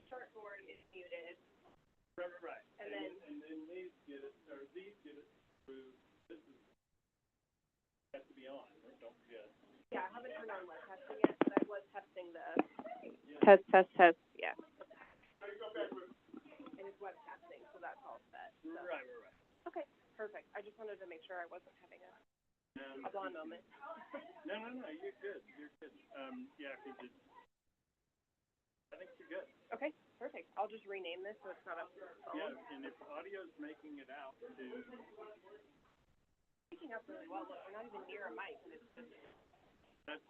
Shortboard is muted. Right. And then these get it, or these get it through. This is has to be on. Don't forget. Yeah, I haven't turned on web testing yet, but I was testing the test. Yeah. And it's web testing, so that's all set. So. Right. Okay, perfect. I just wanted to make sure I wasn't having a blonde moment. No, you're good. Yeah, because I think you're good. Okay, perfect. I'll just rename this so it's not up to the phone. Yeah, and if audio's making it out to... Picking up really well. Look, we're not even near a mic, and it's just... That's...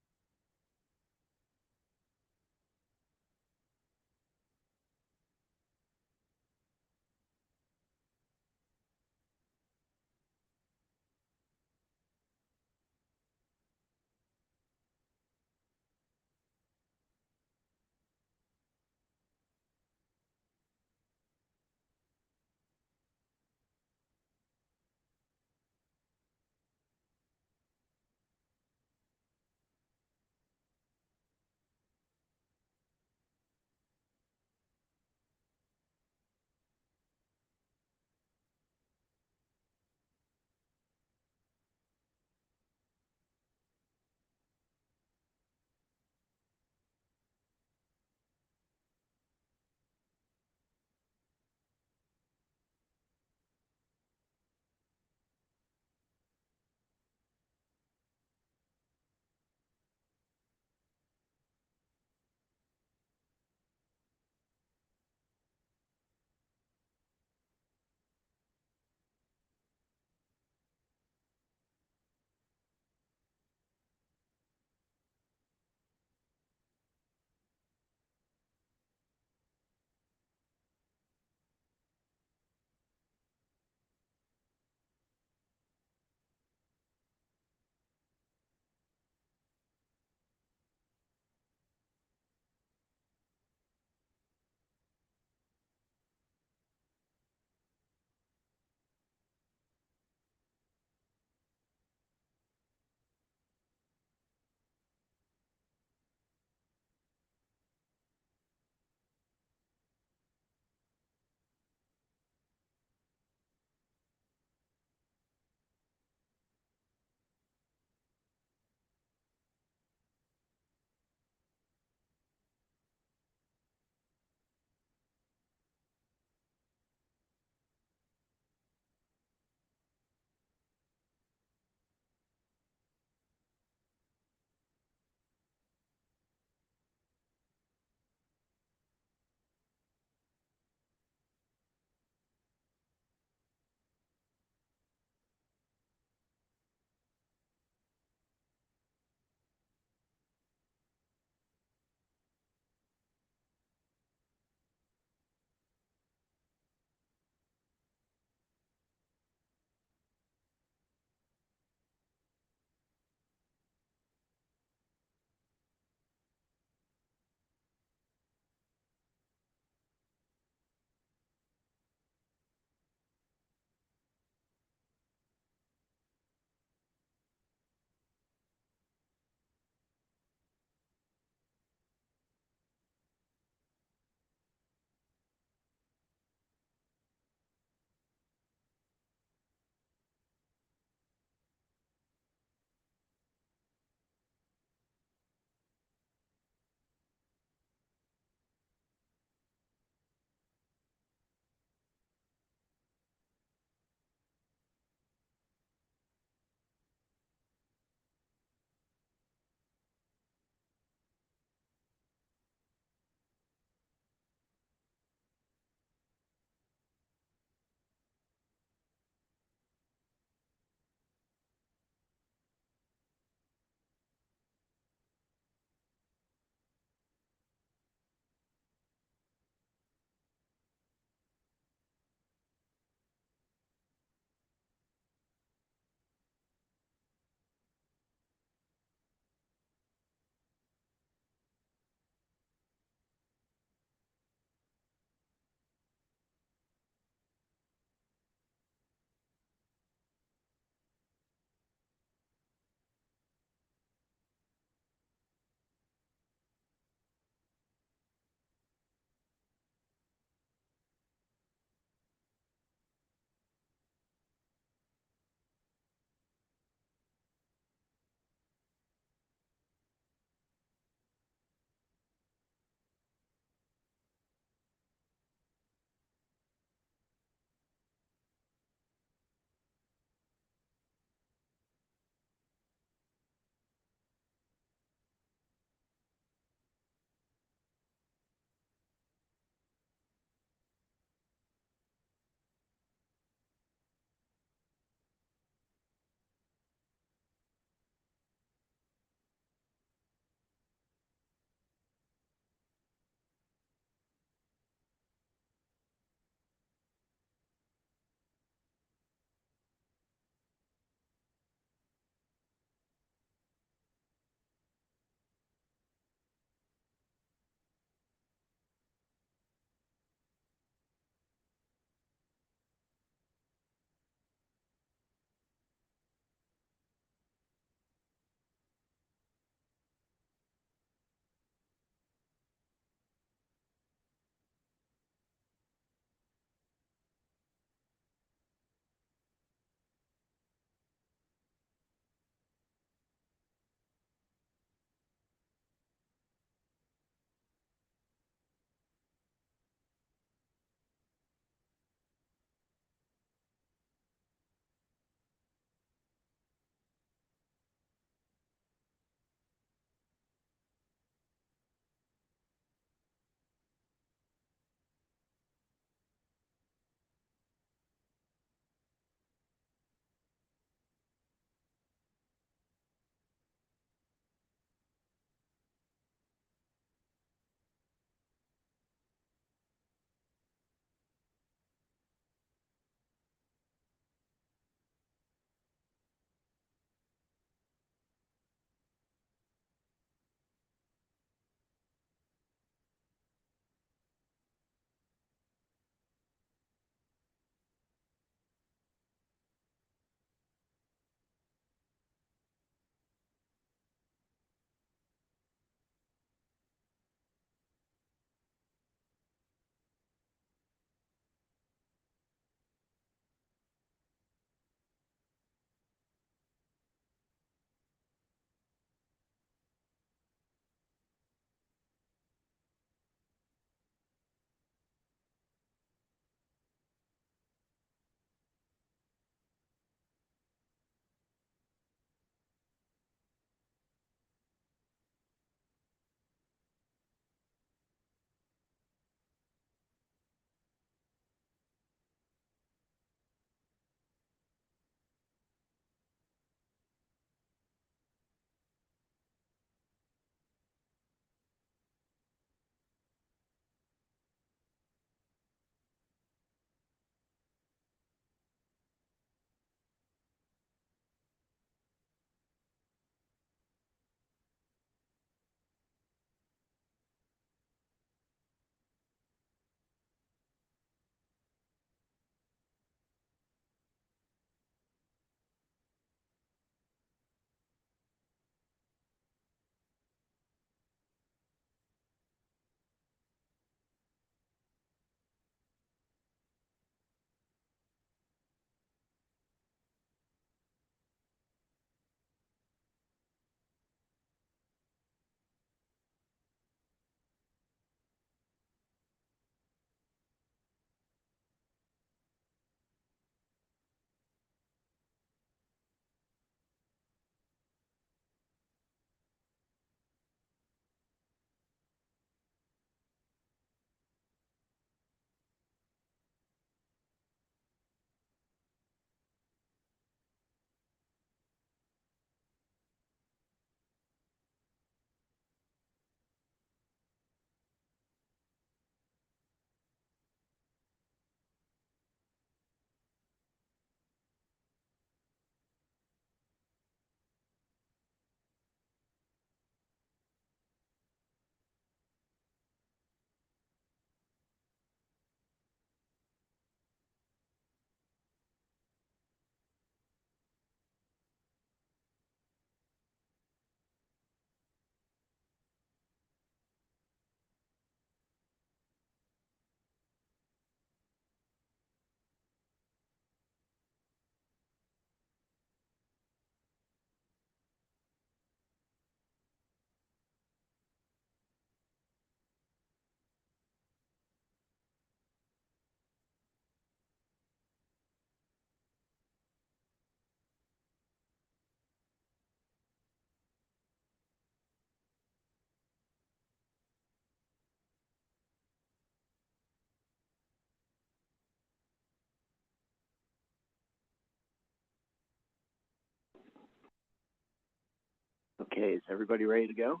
Okay, is everybody ready to go?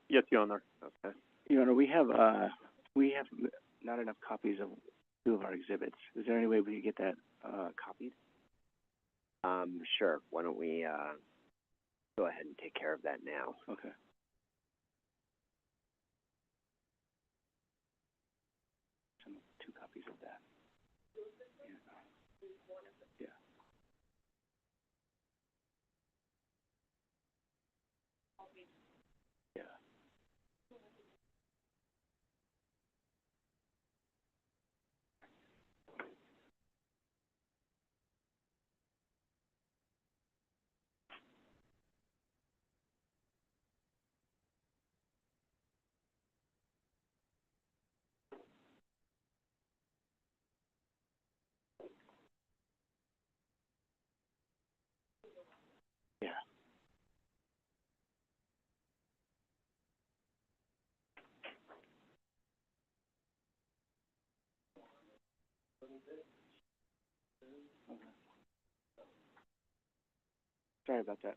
Yes, Your Honor. Okay. Your Honor, we have not enough copies of two of our exhibits. Is there any way we could get that copied? Sure. Why don't we go ahead and take care of that now? Okay. Two copies of that. Yeah. Yeah. Yeah. Sorry about that.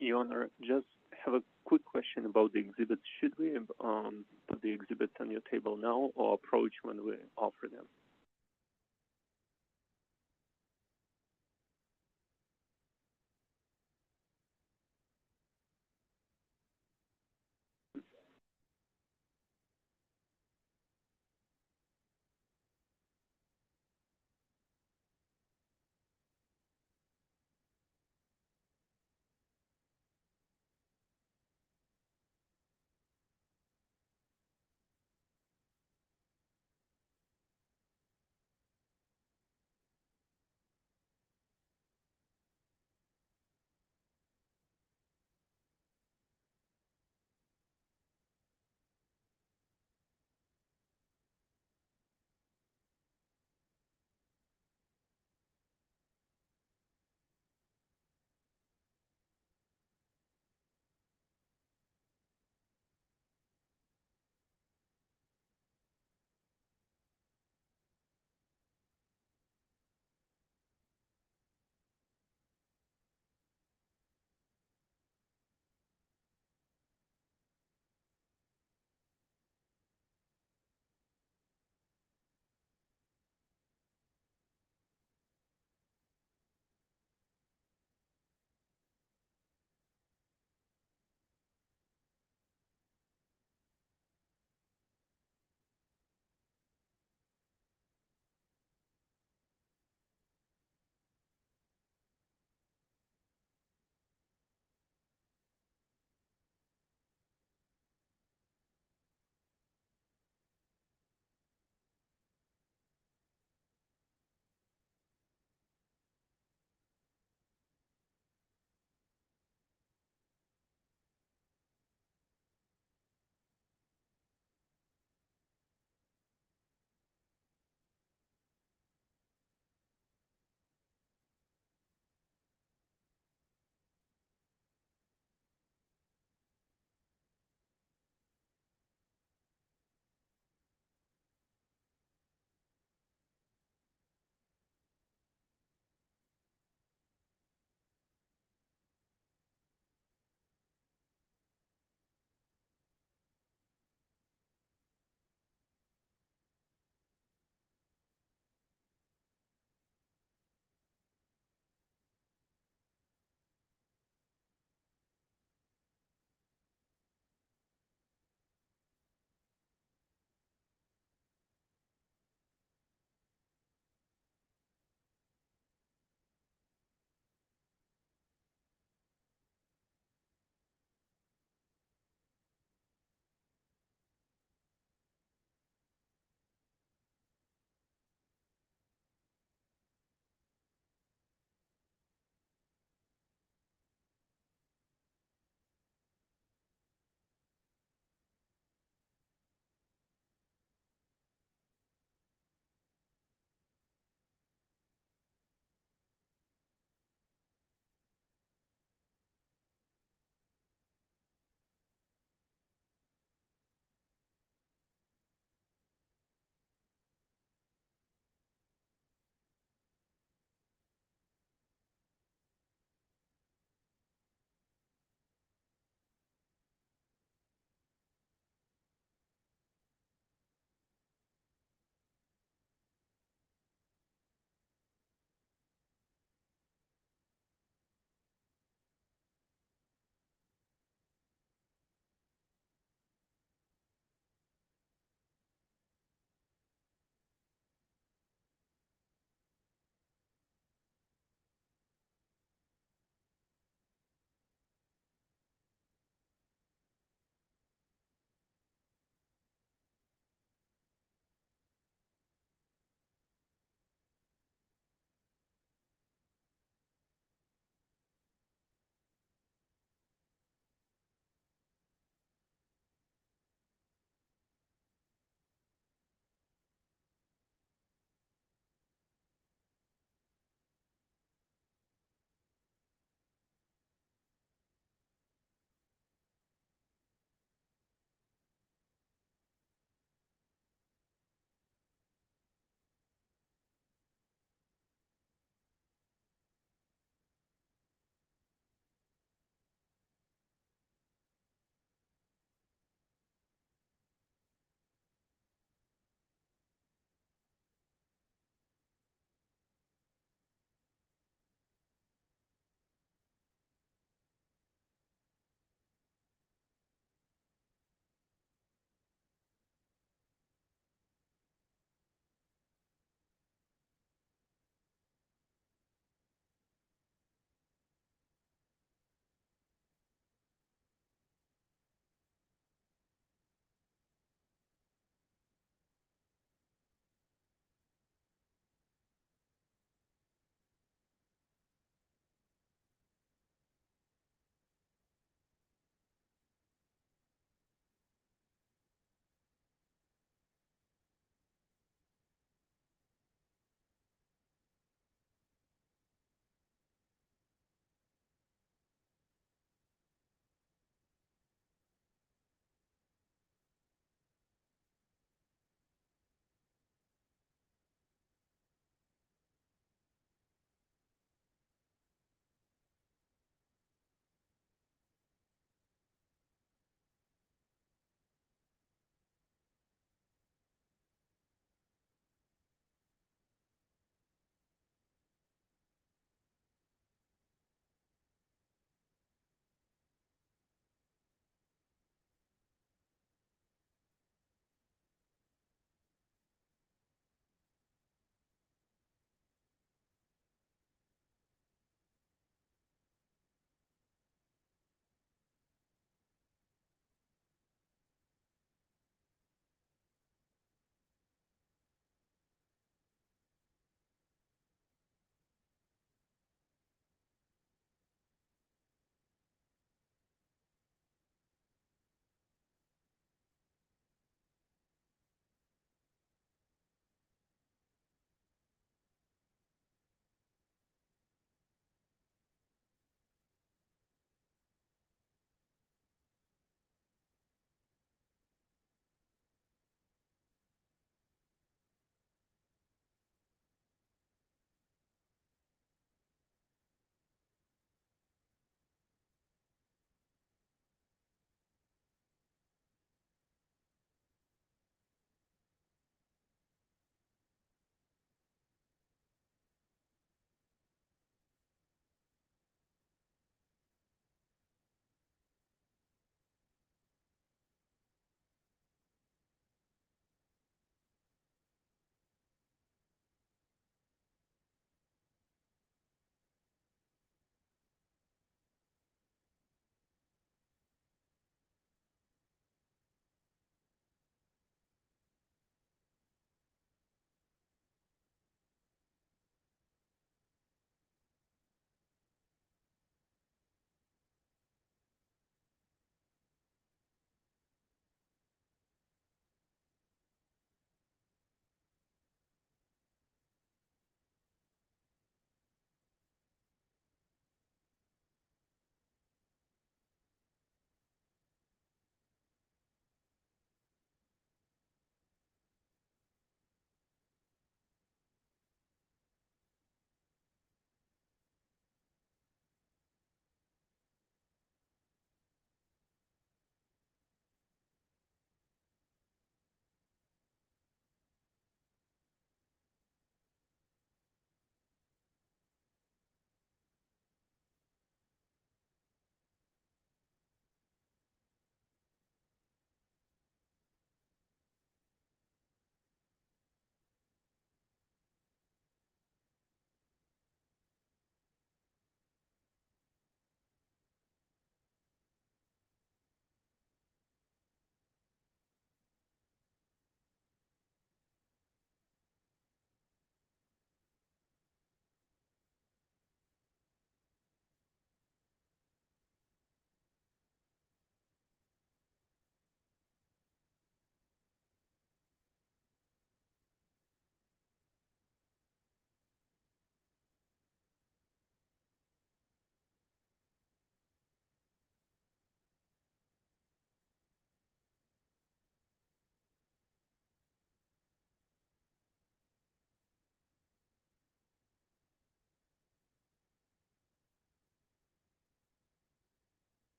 Your Honor, just have a quick question about the exhibits. Should we put the exhibits on your table now or approach when we offer them?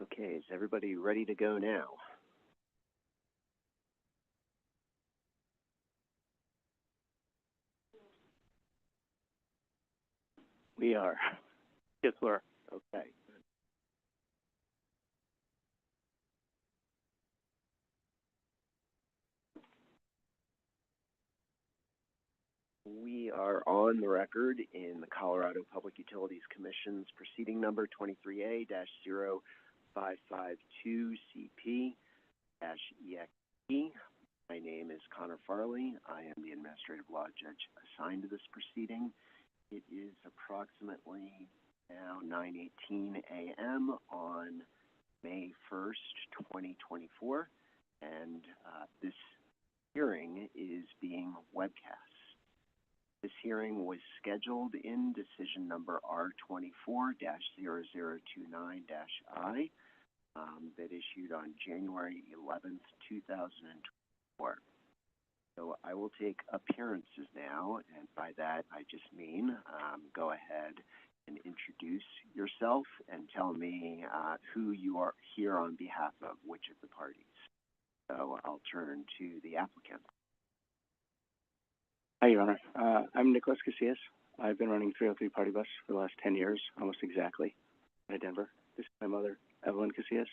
Okay, is everybody ready to go now? We are. Yes, we're. Okay. We are on the record in the Colorado Public Utilities Commission's proceeding number 23A-0552CP-EXT. My name is Connor Farley. I am the administrative law judge assigned to this proceeding. It is approximately now 9:18 a.m. on May 1st, 2024, and this hearing is being webcast. This hearing was scheduled in decision number R24-0029-I that issued on January 11th, 2024. So I will take appearances now, and by that I just mean go ahead and introduce yourself and tell me who you are here on behalf of, which of the parties. So I'll turn to the applicant. Hi, Your Honor. I'm Nicholas Casillas. I've been running 303 Party Bus for the last 10 years, almost exactly, out of Denver. This is my mother, Evelyn Casillas.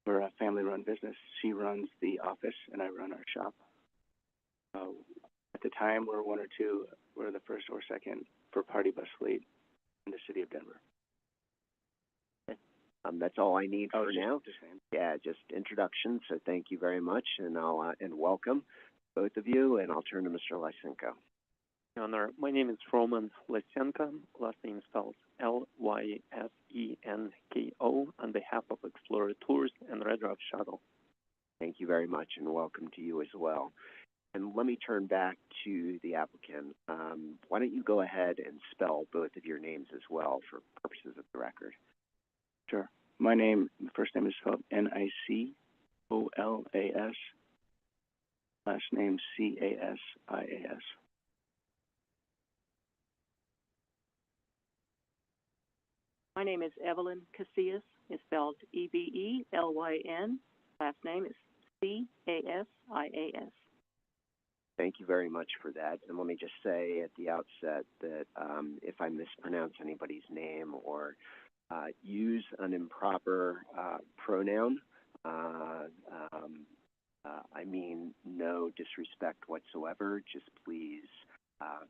We're a family-run business. She runs the office, and I run our shop. At the time, we're one or two. We're the first or second for Party Bus fleet in the city of Denver. That's all I need for now. Yeah, just introduction. So thank you very much, and and welcome both of you. And I'll turn to Mr. Lysenko. Your Honor, my name is Roman Lysenko. Last name spelled Lysenko on behalf of Explorer Tours and Red Rock Shuttle. Thank you very much, and welcome to you as well. And let me turn back to the applicant. Why don't you go ahead and spell both of your names as well for purposes of the record? Sure. My name, first name is spelled Nicolas. Last name Casas. My name is Evelyn Casillas. It's spelled Ebelyn. Last name is Casas. Thank you very much for that. And let me just say at the outset that if I mispronounce anybody's name or use an improper pronoun, I mean no disrespect whatsoever. Just please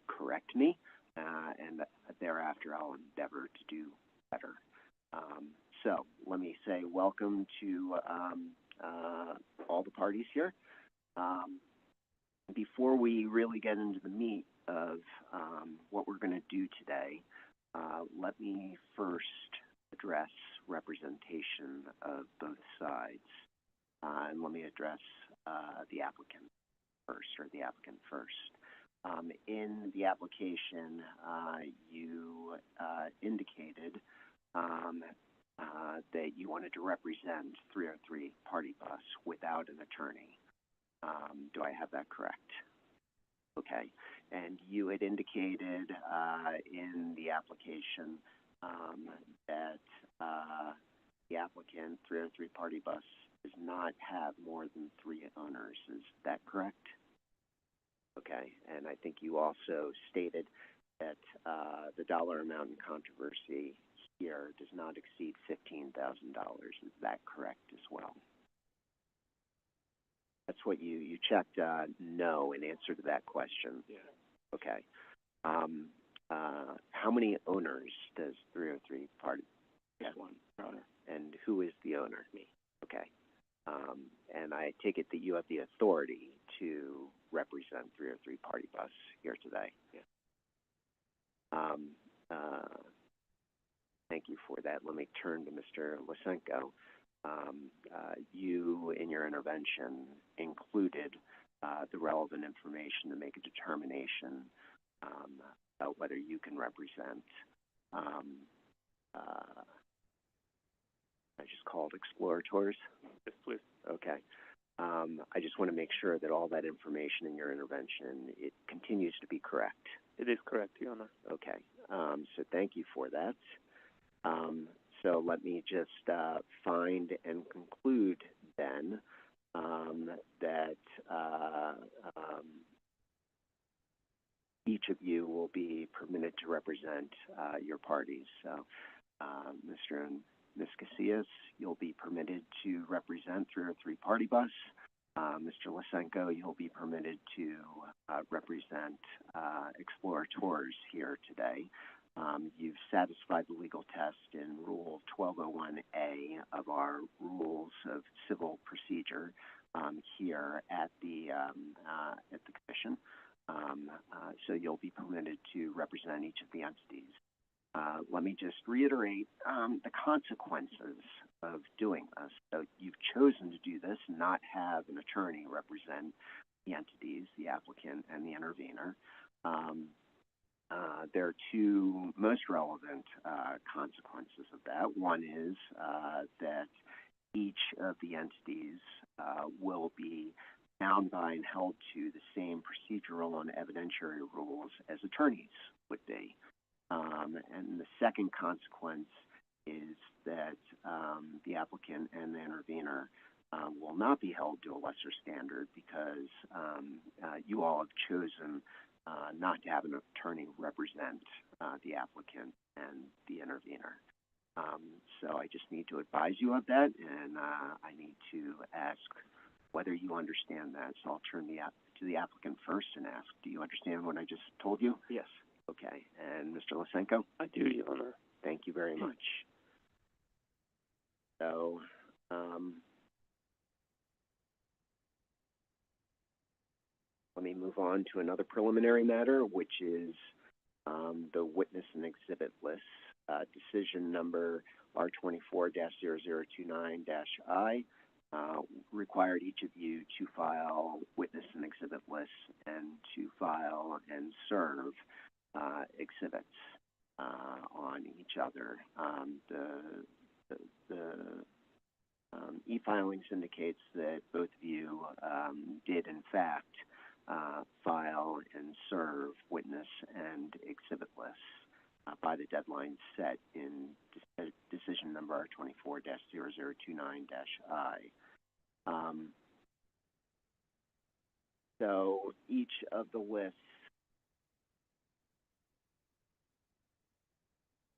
correct me, and thereafter I'll endeavor to do better. So let me say welcome to all the parties here. Before we really get into the meat of what we're going to do today, let me first address representation of both sides. And let me address the applicant first. In the application, you indicated that you wanted to represent 303 Party Bus without an attorney. Do I have that correct? Okay. And you had indicated in the application that the applicant, 303 Party Bus, does not have more than 3 owners. Is that correct? Okay. And I think you also stated that the dollar amount in controversy here does not exceed $15,000. Is that correct as well? That's what you checked no in answer to that question. Yeah. Okay. How many owners does 303 Party? Just one, Your Honor. And who is the owner? Me. Okay. And I take it that you have the authority to represent 303 Party Bus here today. Yeah. Thank you for that. Let me turn to Mr. Lysenko. You, in your intervention, included the relevant information to make a determination about whether you can represent, I just called Explorer Tours. Yes, please. Okay. I just want to make sure that all that information in your intervention, it continues to be correct. It is correct, Your Honor. Okay. So thank you for that. So let me just find and conclude then that each of you will be permitted to represent your parties. So, Mr. and Ms. Casillas, you'll be permitted to represent 303 Party Bus. Mr. Lysenko, you'll be permitted to represent Explorer Tours here today. You've satisfied the legal test in Rule 1201A of our Rules of Civil Procedure here at the Commission. So you'll be permitted to represent each of the entities. Let me just reiterate the consequences of doing this. So you've chosen to do this and not have an attorney represent the entities, the applicant and the intervener. There are two most relevant consequences of that. One is that each of the entities will be bound by and held to the same procedural and evidentiary rules as attorneys would be. And the second consequence is that the applicant and the intervener will not be held to a lesser standard because you all have chosen not to have an attorney represent the applicant and the intervener. So I just need to advise you of that, and I need to ask whether you understand that. So I'll turn to the applicant first and ask, do you understand what I just told you? Yes. Okay. And Mr. Lysenko? I do, Your Honor. Thank you very much. So, let me move on to another preliminary matter, which is the witness and exhibit list. Decision number R24-0029-I required each of you to file witness and exhibit lists and to file and serve exhibits on each other. The e-filings indicates that both of you did in fact file and serve witness and exhibit lists by the deadline set in decision number R24-0029-I. So each of the lists,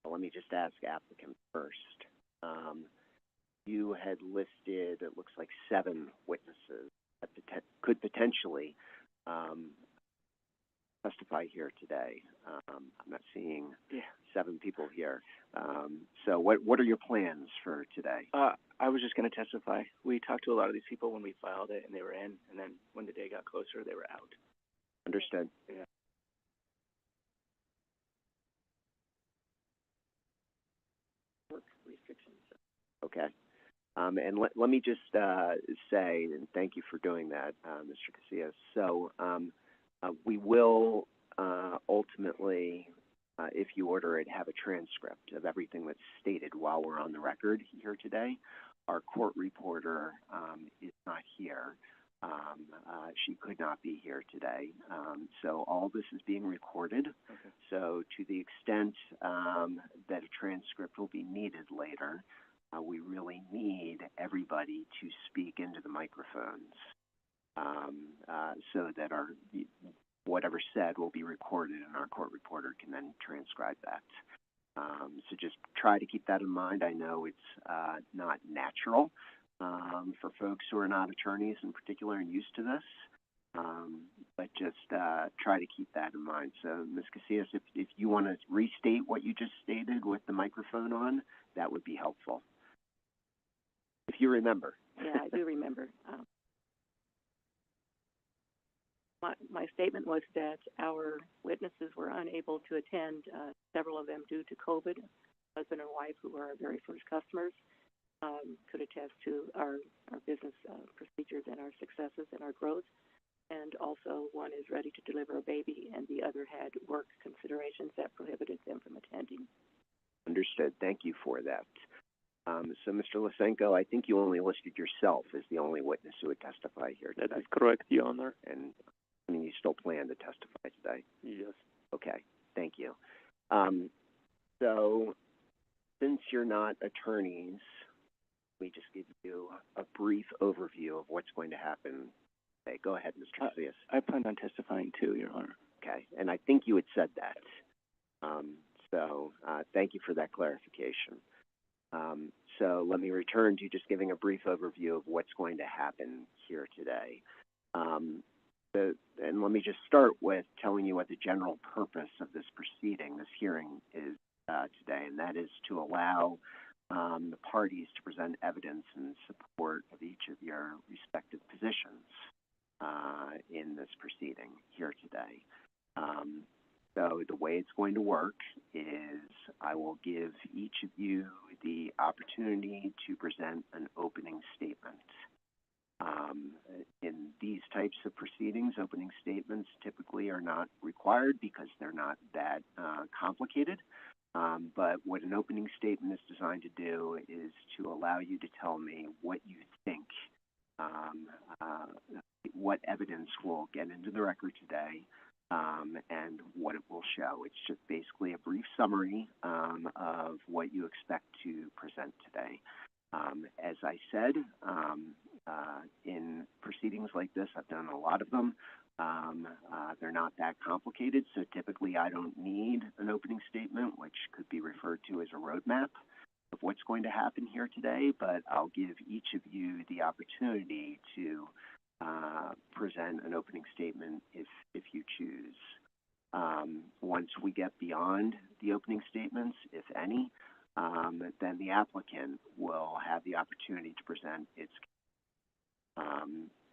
let me just ask applicant first. You had listed, it looks like 7 witnesses that could potentially testify here today. I'm not seeing 7 people here. So what are your plans for today? I was just going to testify. We talked to a lot of these people when we filed it, and they were in, and then when the day got closer, they were out. Understood. Yeah. Work restrictions. Okay. And let me just say, and thank you for doing that, Mr. Casillas. So we will ultimately, if you order it, have a transcript of everything that's stated while we're on the record here today. Our court reporter is not here. She could not be here today. So all this is being recorded. Okay. So to the extent that a transcript will be needed later, we really need everybody to speak into the microphones so that whatever said will be recorded and our court reporter can then transcribe that. So just try to keep that in mind. I know it's not natural for folks who are not attorneys in particular and used to this, but just try to keep that in mind. So, Ms. Casillas, if you want to restate what you just stated with the microphone on, that would be helpful. If you remember. Yeah, I do remember. My statement was that our witnesses were unable to attend, several of them due to COVID. Husband and wife, who were our very first customers, could attest to our business procedures and our successes and our growth. And also one is ready to deliver a baby, and the other had work considerations that prohibited them from attending. Understood. Thank you for that. So, Mr. Lysenko, I think you only listed yourself as the only witness who would testify here today. That is correct, Your Honor. And, I mean, you still plan to testify today? Yes. Okay. Thank you. So since you're not attorneys, let me just give you a brief overview of what's going to happen. Okay, go ahead, Mr. Casillas. I plan on testifying too, Your Honor. Okay, and I think you had said that. Thank you for that clarification. So let me return to just giving a brief overview of what's going to happen here today. And let me just start with telling you what the general purpose of this proceeding, this hearing, is today, and that is to allow the parties to present evidence in support of each of your respective positions in this proceeding here today. So the way it's going to work is I will give each of you the opportunity to present an opening statement. In these types of proceedings, opening statements typically are not required because they're not that complicated. But what an opening statement is designed to do is to allow you to tell me what you think, what evidence will get into the record today, and what it will show. It's just basically a brief summary of what you expect to present today. As I said, in proceedings like this, I've done a lot of them. They're not that complicated, so typically I don't need an opening statement, which could be referred to as a roadmap of what's going to happen here today, but I'll give each of you the opportunity to present an opening statement if you choose. Once we get beyond the opening statements, if any, then the applicant will have the opportunity to present its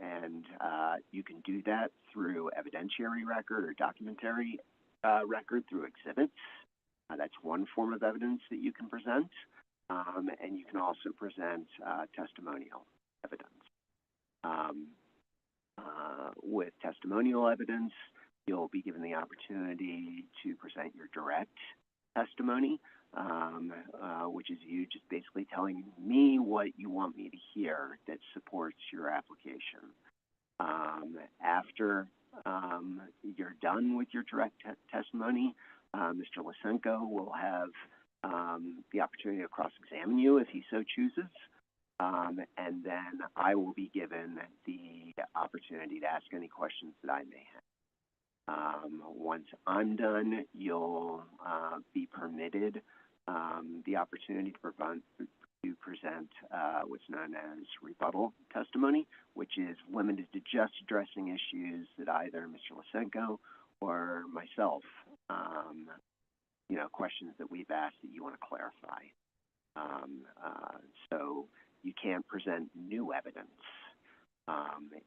and you can do that through evidentiary record or documentary record through exhibits. That's one form of evidence that you can present. And you can also present testimonial evidence. With testimonial evidence, you'll be given the opportunity to present your direct testimony, which is you just basically telling me what you want me to hear that supports your application. After you're done with your direct testimony, Mr. Lysenko will have the opportunity to cross-examine you if he so chooses. And then I will be given the opportunity to ask any questions that I may have. Once I'm done, you'll be permitted the opportunity to present what's known as rebuttal testimony, which is limited to just addressing issues that either Mr. Lysenko or myself, questions that we've asked that you want to clarify. So you can't present new evidence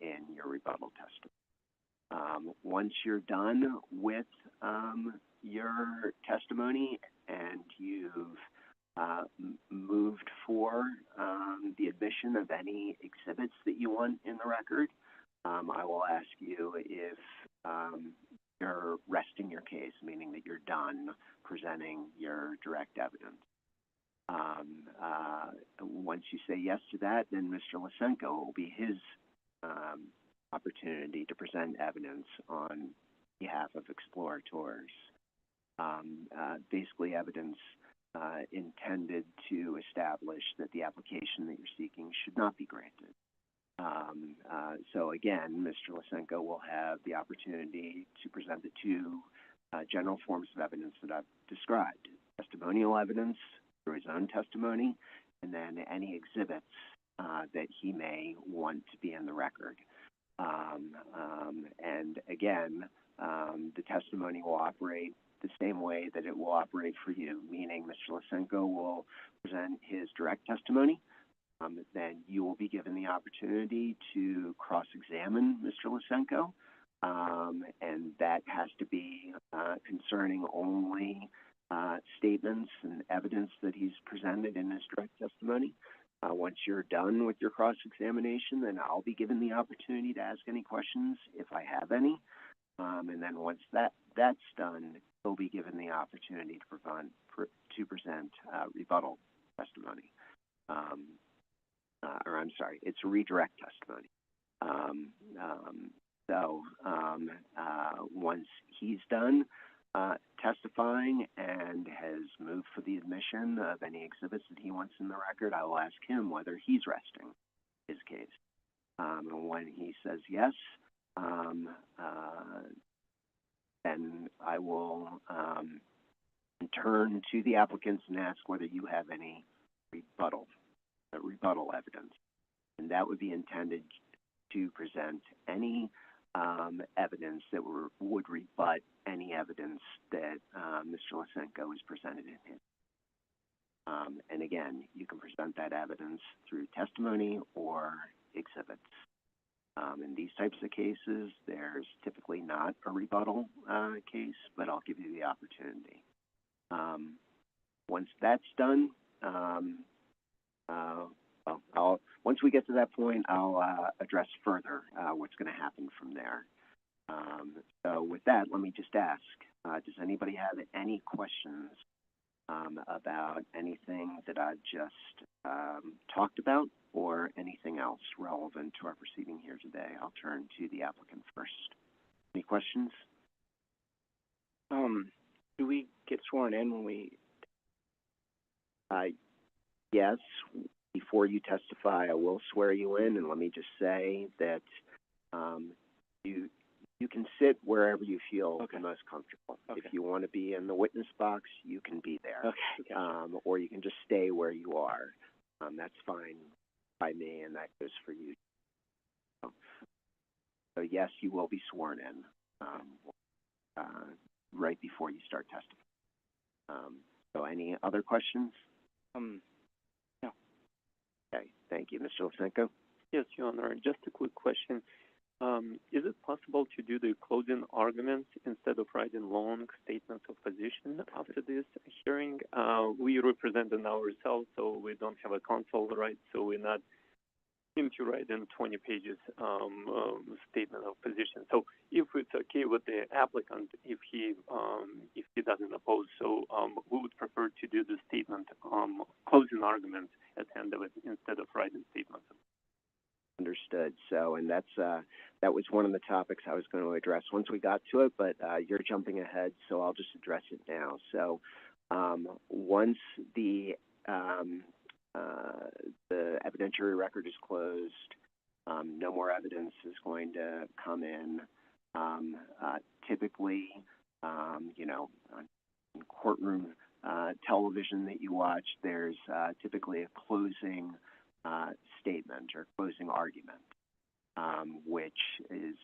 in your rebuttal testimony. Once you're done with your testimony and you've moved for the admission of any exhibits that you want in the record, I will ask you if you're resting your case, meaning that you're done presenting your direct evidence. Once you say yes to that, then Mr. Lysenko will be his opportunity to present evidence on behalf of explorators. Basically evidence intended to establish that the application that you're seeking should not be granted. So again, Mr. Lysenko will have the opportunity to present the two general forms of evidence that I've described: testimonial evidence through his own testimony, and then any exhibits that he may want to be in the record. And again, the testimony will operate the same way that it will operate for you, meaning Mr. Lysenko will present his direct testimony. Then you will be given the opportunity to cross-examine Mr. Lysenko, and that has to be concerning only statements and evidence that he's presented in his direct testimony. Once you're done with your cross-examination, then I'll be given the opportunity to ask any questions if I have any. And then once that's done, he'll be given the opportunity to present rebuttal testimony. It's redirect testimony. Once he's done testifying and has moved for the admission of any exhibits that he wants in the record, I will ask him whether he's resting his case. And when he says yes, then I will turn to the applicants and ask whether you have any rebuttal evidence. And that would be intended to present any evidence that would rebut any evidence that Mr. Lysenko has presented in his. And again, you can present that evidence through testimony or exhibits. In these types of cases, there's typically not a rebuttal case, but I'll give you the opportunity. Once that's done, once we get to that point, I'll address further what's going to happen from there. So with that, let me just ask, does anybody have any questions about anything that I've just talked about or anything else relevant to our proceeding here today? I'll turn to the applicant first. Any questions? Do we get sworn in when we... Yes. Before you testify, I will swear you in, and let me just say that you can sit wherever you feel the most comfortable. Okay. If you want to be in the witness box, you can be there. Okay. Gotcha. Or you can just stay where you are. That's fine by me, and that goes for you. So yes, you will be sworn in right before you start testifying. So any other questions? No. Okay, thank you. Mr. Lysenko? Yes, Your Honor. Just a quick question. Is it possible to do the closing arguments instead of writing long statements of position after this hearing? We represented ourselves, so we don't have a counsel, right? So we're not into writing 20 pages statement of position. So if it's okay with the applicant, if he doesn't oppose, so we would prefer to do the statement closing arguments at the end of it instead of writing statements. Understood. So, and that was one of the topics I was going to address once we got to it, but you're jumping ahead, so I'll just address it now. So, once the evidentiary record is closed, no more evidence is going to come in. Typically, in courtroom television that you watch, there's typically a closing statement or closing argument, which is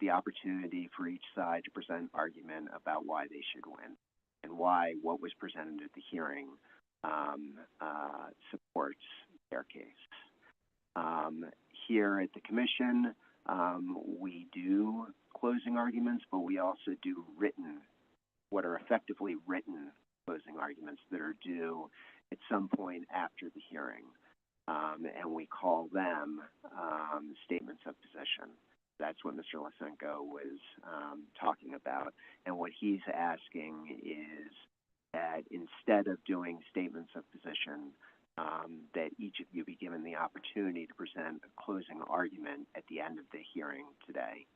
the opportunity for each side to present argument about why they should win and why what was presented at the hearing supports their case. Here at the Commission, we do closing arguments, but we also do what are effectively written closing arguments that are due at some point after the hearing. And we call them statements of position. That's what Mr. Lysenko was talking about. And what he's asking is that instead of doing statements of position, that each of you be given the opportunity to present a closing argument at the end of the hearing today.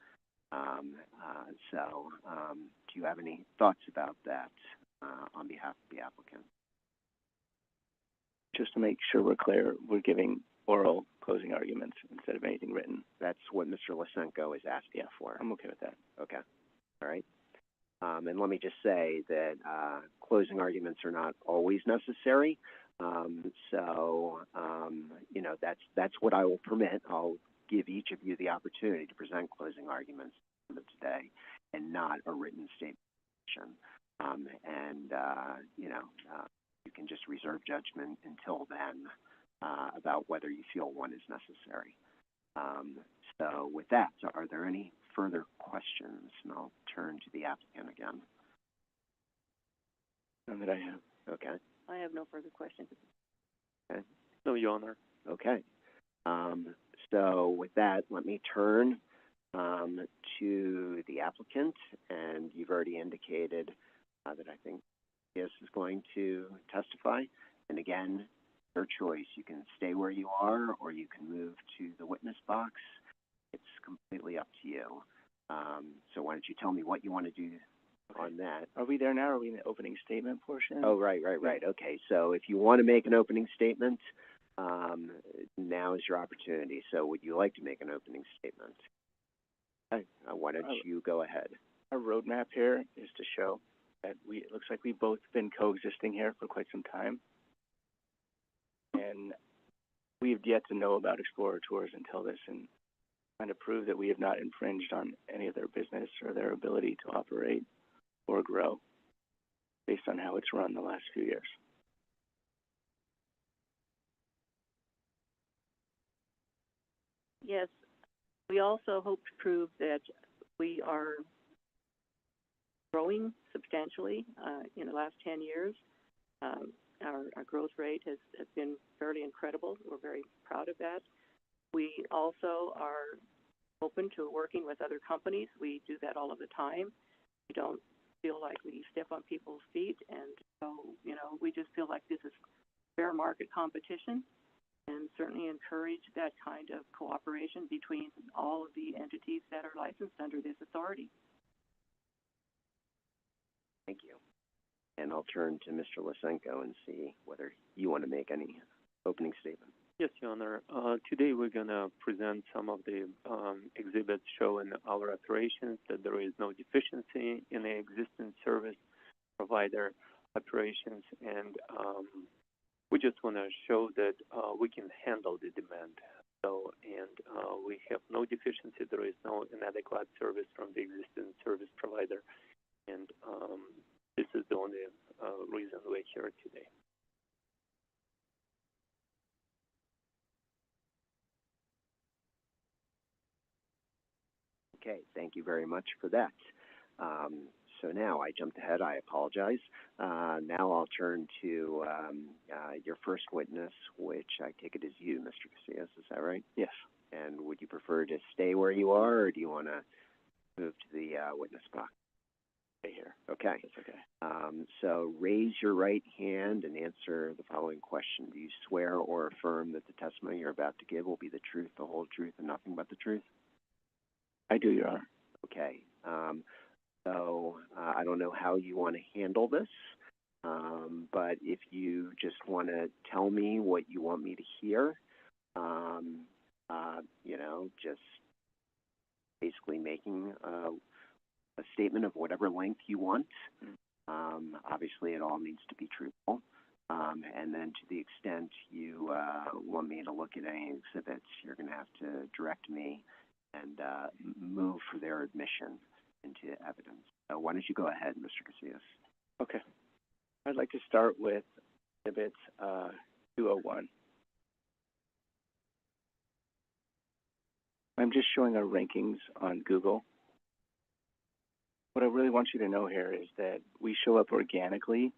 Do you have any thoughts about that on behalf of the applicant? Just to make sure we're clear, we're giving oral closing arguments instead of anything written. That's what Mr. Lysenko is asking for. I'm okay with that. Okay. All right. And let me just say that closing arguments are not always necessary. That's what I will permit. I'll give each of you the opportunity to present closing arguments today and not a written statement. You can just reserve judgment until then about whether you feel one is necessary. So with that, are there any further questions? And I'll turn to the applicant again. None that I have. Okay. I have no further questions. Okay. No, Your Honor. Okay. So with that, let me turn to the applicant, and you've already indicated that I think is going to testify. And again, your choice. You can stay where you are, or you can move to the witness box. It's completely up to you. So why don't you tell me what you want to do on that. Are we there now, or are we in the opening statement portion? Oh, right. Okay, so if you want to make an opening statement, now is your opportunity. So would you like to make an opening statement? Why don't you go ahead? Our roadmap here is to show that it looks like we've both been coexisting here for quite some time. And we've yet to know about Explorer Tours until this, and trying to prove that we have not infringed on any of their business or their ability to operate or grow based on how it's run the last few years. Yes, we also hope to prove that we are growing substantially in the last 10 years. Our growth rate has been fairly incredible. We're very proud of that. We also are open to working with other companies. We do that all of the time. We don't feel like we step on people's feet, and so, we just feel like this is fair market competition, and certainly encourage that kind of cooperation between all of the entities that are licensed under this authority. Thank you. And I'll turn to Mr. Lysenko and see whether you want to make any opening statement. Yes, Your Honor. Today we're going to present some of the exhibits showing our operations, that there is no deficiency in the existing service provider operations, and we just want to show that we can handle the demand. So, and we have no deficiency. There is no inadequate service from the existing service provider, and this is the only reason we're here today. Okay, thank you very much for that. So now I jumped ahead. I apologize. Now I'll turn to your first witness, which I take it is you, Mr. Casillas. Is that right? Yes. And would you prefer to stay where you are, or do you want to move to the witness box? Stay here. Okay. That's okay. So raise your right hand and answer the following question. Do you swear or affirm that the testimony you're about to give will be the truth, the whole truth, and nothing but the truth? I do, Your Honor. Okay. So I don't know how you want to handle this, but if you just want to tell me what you want me to hear, just basically making a statement of whatever length you want. Obviously, it all needs to be truthful. And then to the extent you want me to look at any exhibits, you're going to have to direct me and move for their admission into evidence. So why don't you go ahead, Mr. Casillas? Okay. I'd like to start with Exhibit 201. I'm just showing our rankings on Google. What I really want you to know here is that we show up organically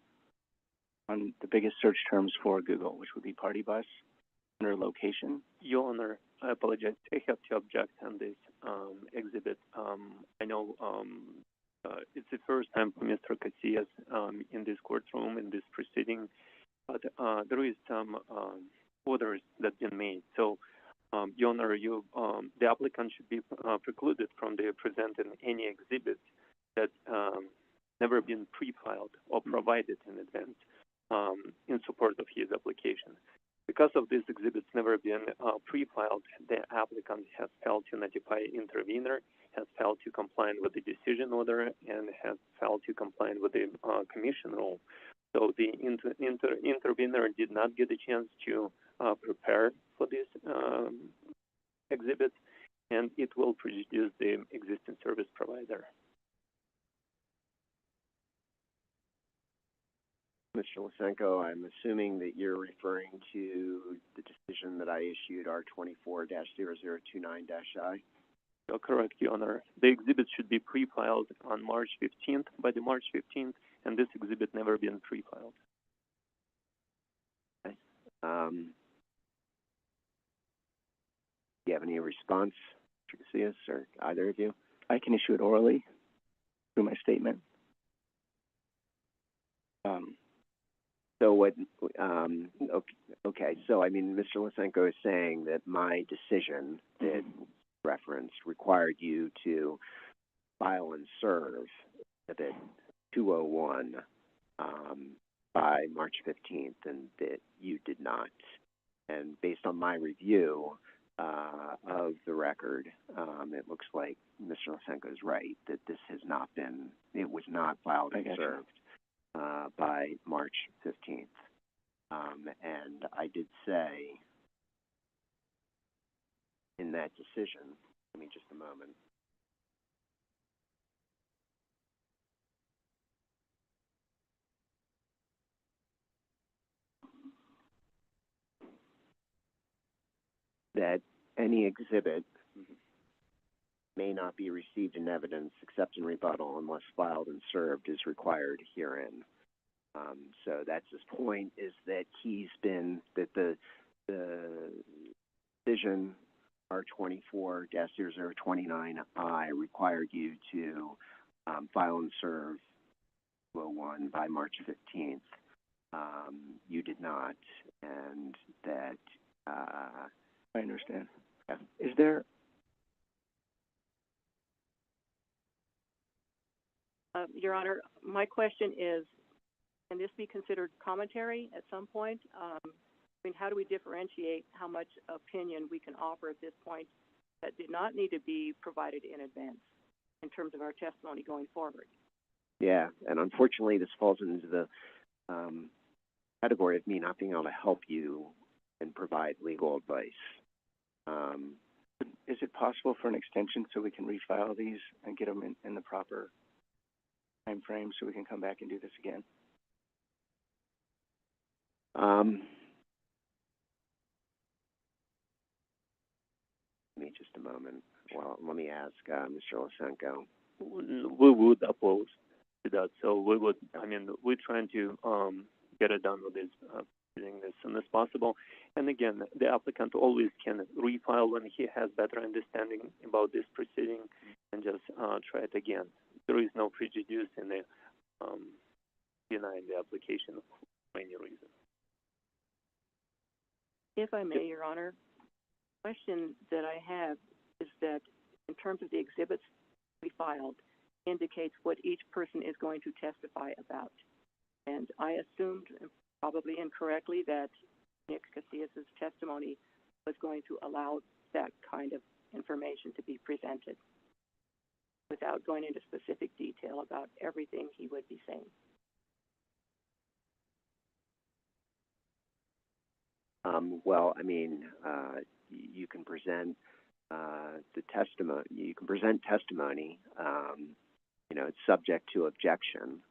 on the biggest search terms for Google, which would be party bus under location. Your Honor, I apologize. I have to object on this exhibit. I know it's the first time for Mr. Casillas in this courtroom, in this proceeding, but there is some orders that have been made. So, Your Honor, the applicant should be precluded from presenting any exhibits that never been pre-filed or provided in advance in support of his application. Because of these exhibits never been pre-filed, the applicant has failed to notify intervener, has failed to comply with the decision order, and has failed to comply with the commission rule. So the intervener did not get a chance to prepare for this exhibit, and it will prejudice the existing service provider. Mr. Lysenko, I'm assuming that you're referring to the decision that I issued, R24-0029-I. You're correct, Your Honor. The exhibit should be pre-filed on March 15th, by the March 15th, and this exhibit never been pre-filed. Okay. Do you have any response, Mr. Casillas, or either of you? I can issue it orally through my statement. So what, okay, so I mean, Mr. Lysenko is saying that my decision that referenced required you to file and serve Exhibit 201 by March 15th, and that you did not. And based on my review of the record, it looks like Mr. Lysenko is right, that this has not been, it was not filed and served by March 15th. And I did say in that decision, give me just a moment. That any exhibit may not be received in evidence except in rebuttal unless filed and served is required herein. So that's his point, is that he's been, that the decision R24-0029I required you to file and serve 201 by March 15th. You did not, and that I understand. Yeah. Is there, Your Honor, my question is, can this be considered commentary at some point? I mean, how do we differentiate how much opinion we can offer at this point that did not need to be provided in advance in terms of our testimony going forward? Yeah, and unfortunately this falls into the category of me not being able to help you and provide legal advice. is it possible for an extension so we can refile these and get them in the proper time frame so we can come back and do this again? Give me just a moment. Well, let me ask Mr. Lysenko. We would oppose to that. So we would, I mean, we're trying to get it done with this, doing this as soon as possible. And again, the applicant always can refile when he has better understanding about this proceeding and just try it again. There is no prejudice in the denying the application for any reason. If I may, Your Honor, the question that I have is that in terms of the exhibits we filed, indicates what each person is going to testify about. And I assumed, probably incorrectly, that Nick Casillas' testimony was going to allow that kind of information to be presented without going into specific detail about everything he would be saying. Well, I mean, you can present the testimony. You can present testimony. You know, it's subject to objection.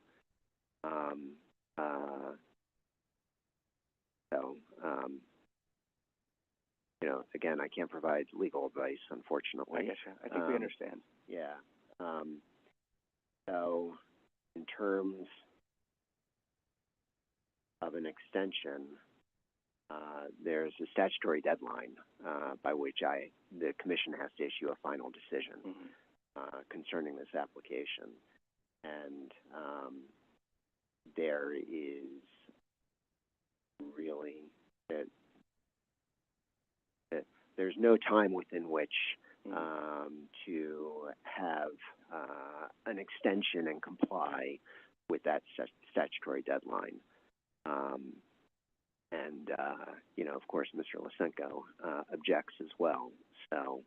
You know, again, I can't provide legal advice, unfortunately. I guess I think we understand. Yeah. So, in terms of an extension, there's a statutory deadline by which the commission has to issue a final decision concerning this application, and there is really there's no time within which to have an extension and comply with that statutory deadline. And, you know, of course, Mr. Lysenko objects as well. So,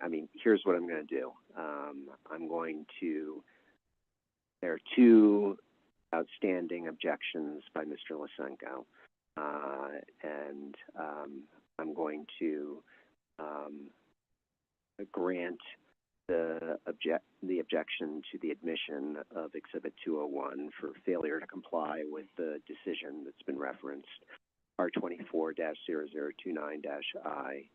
I mean, here's what I'm going to do. There are two outstanding objections by Mr. Lysenko, and I'm going to grant the objection to the admission of Exhibit 201 for failure to comply with the decision that's been referenced, R24-0029-I,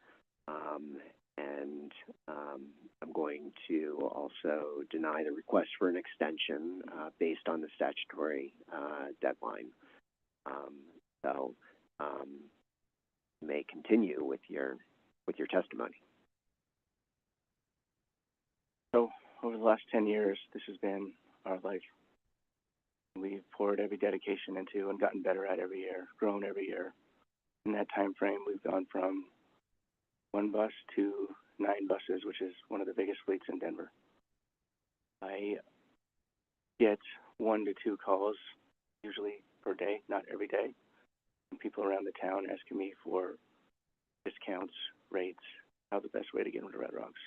and I'm going to also deny the request for an extension based on the statutory deadline. So you may continue with your testimony. So, over the last 10 years, this has been our life. We've poured every dedication into and gotten better at every year, grown every year. In that time frame, we've gone from one bus to 9 buses, which is one of the biggest fleets in Denver. I get 1 to 2 calls, usually per day, not every day, from people around the town asking me for discounts, rates, how the best way to get them to Red Rocks.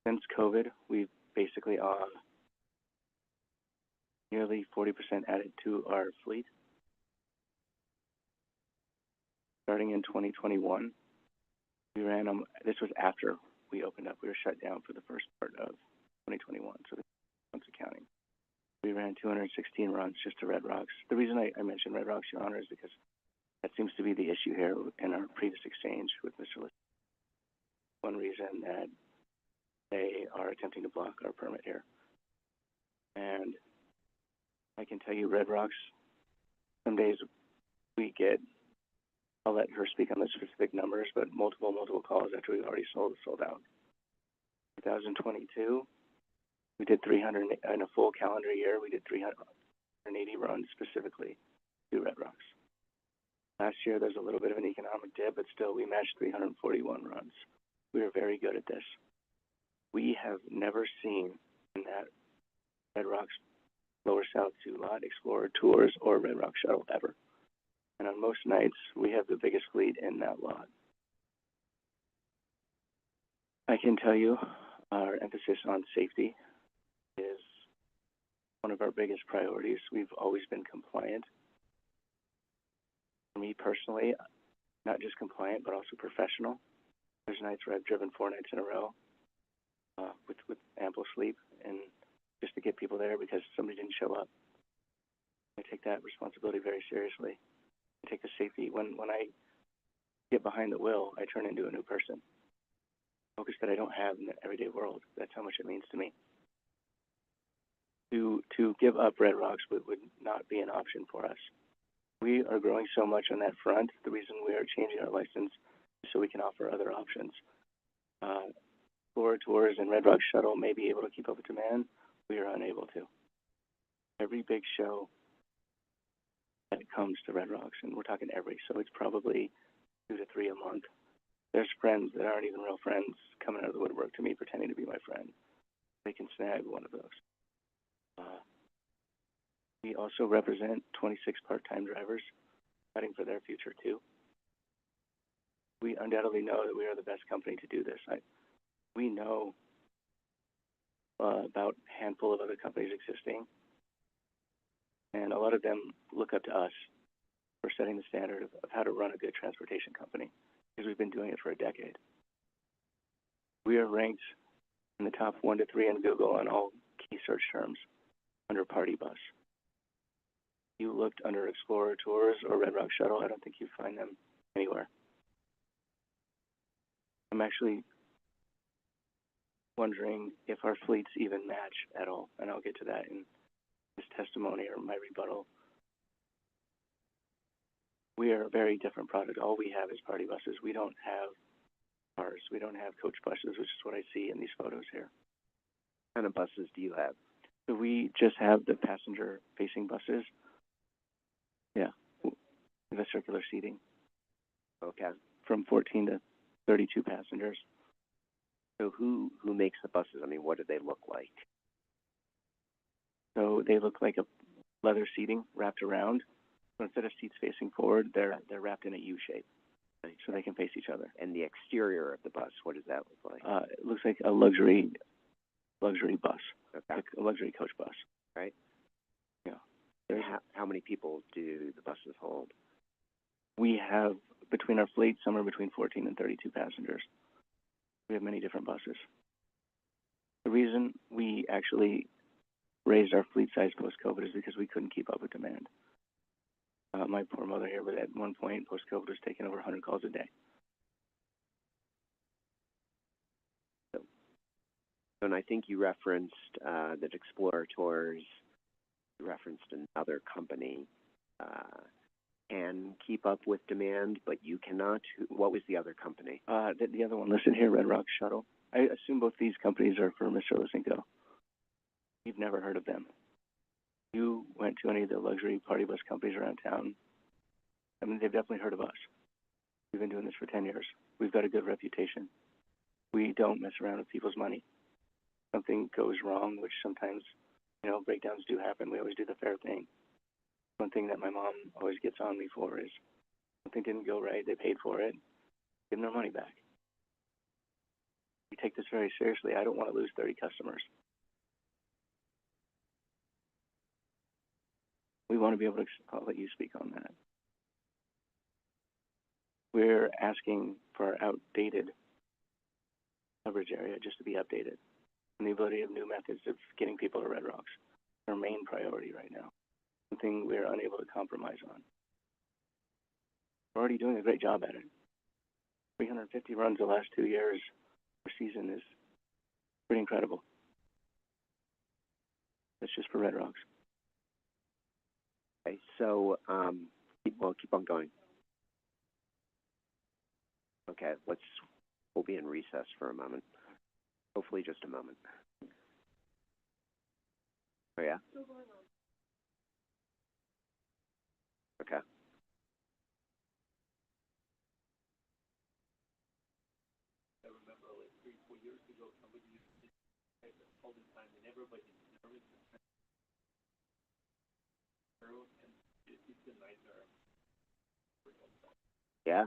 Since COVID, we've basically nearly 40% added to our fleet. Starting in 2021, we ran them. This was after we opened up. We were shut down for the first part of 2021, so this months accounting. We ran 216 runs just to Red Rocks. The reason I mentioned Red Rocks, Your Honor, is because that seems to be the issue here in our previous exchange with Mr. Liss. One reason that they are attempting to block our permit here. And I can tell you, Red Rocks, some days we get, I'll let her speak on the specific numbers, but multiple calls after we've already sold out. 2022, we did 300, in a full calendar year, we did 380 runs specifically to Red Rocks. Last year, there's a little bit of an economic dip, but still, we matched 341 runs. We are very good at this. We have never seen in that Red Rocks Lower South 2 lot Explorer Tours or Red Rock Shuttle ever. And on most nights, we have the biggest fleet in that lot. I can tell you our emphasis on safety is one of our biggest priorities. We've always been compliant. For me personally, not just compliant, but also professional. There's nights where I've driven 4 nights in a row with ample sleep, and just to get people there because somebody didn't show up. I take that responsibility very seriously. I take the safety. When I get behind the wheel, I turn into a new person. Focus that I don't have in the everyday world. That's how much it means to me. To give up Red Rocks would not be an option for us. We are growing so much on that front. The reason we are changing our license is so we can offer other options. Explorer Tours and Red Rock Shuttle may be able to keep up with demand. We are unable to. Every big show that comes to Red Rocks, and we're talking every, so it's probably 2 to 3 a month. There's friends that aren't even real friends coming out of the woodwork to me pretending to be my friend. They can snag one of those. We also represent 26 part-time drivers fighting for their future too. We undoubtedly know that we are the best company to do this. We know about a handful of other companies existing, and a lot of them look up to us for setting the standard of how to run a good transportation company, because we've been doing it for a decade. We are ranked in the top 1 to 3 in Google on all key search terms under Party Bus. You looked under Explorer Tours or Red Rock Shuttle, I don't think you'd find them anywhere. I'm actually wondering if our fleets even match at all, and I'll get to that in this testimony or my rebuttal. We are a very different product. All we have is party buses. We don't have cars. We don't have coach buses, which is what I see in these photos here. What kind of buses do you have? So we just have the passenger-facing buses. Yeah, the circular seating. Okay. From 14 to 32 passengers. So who makes the buses? I mean, what do they look like? So they look like a leather seating wrapped around. So instead of seats facing forward, they're wrapped in a U shape, so they can face each other. And the exterior of the bus, what does that look like? It looks like a luxury bus, okay. Like a luxury coach bus. Right. Yeah. How many people do the buses hold? We have, between our fleet, somewhere between 14 and 32 passengers. We have many different buses. The reason we actually raised our fleet size post-COVID is because we couldn't keep up with demand. My poor mother here, but at one point, post-COVID, was taking over 100 calls a day. So, and I think you referenced that Explorer Tours, you referenced another company, can keep up with demand, but you cannot. What was the other company? The other one listed here, Red Rock Shuttle. I assume both these companies are for Mr. Lisinko. You've never heard of them. You went to any of the luxury party bus companies around town, I mean, they've definitely heard of us. We've been doing this for 10 years. We've got a good reputation. We don't mess around with people's money. Something goes wrong, which sometimes, breakdowns do happen. We always do the fair thing. One thing that my mom always gets on me for is something didn't go right. They paid for it. Give them their money back. We take this very seriously. I don't want to lose 30 customers. We want to be able to, I'll let you speak on that. We're asking for our outdated coverage area just to be updated. And the ability of new methods of getting people to Red Rocks. Our main priority right now. Something we're unable to compromise on. We're already doing a great job at it. 350 runs the last 2 years per season is pretty incredible. That's just for Red Rocks. Okay, so keep on going. Okay, we'll be in recess for a moment. Hopefully just a moment. Oh yeah? Okay. Yeah.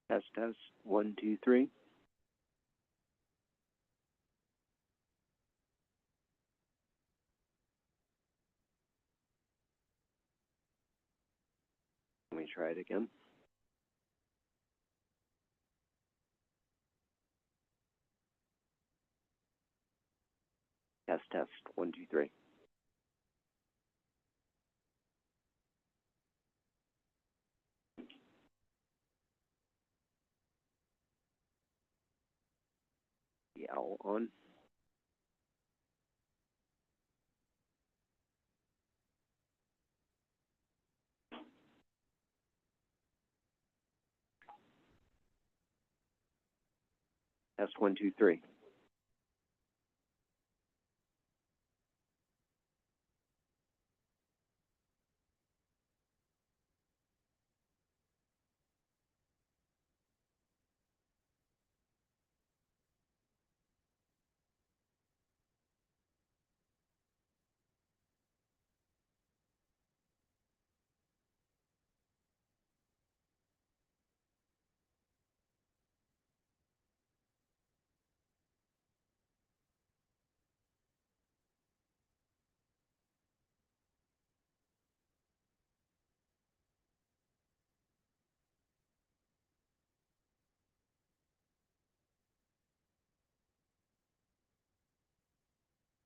Test. 1, 2, 3. Let me try it again. Test. 1, 2, 3. The L on. Test 1, 2, 3.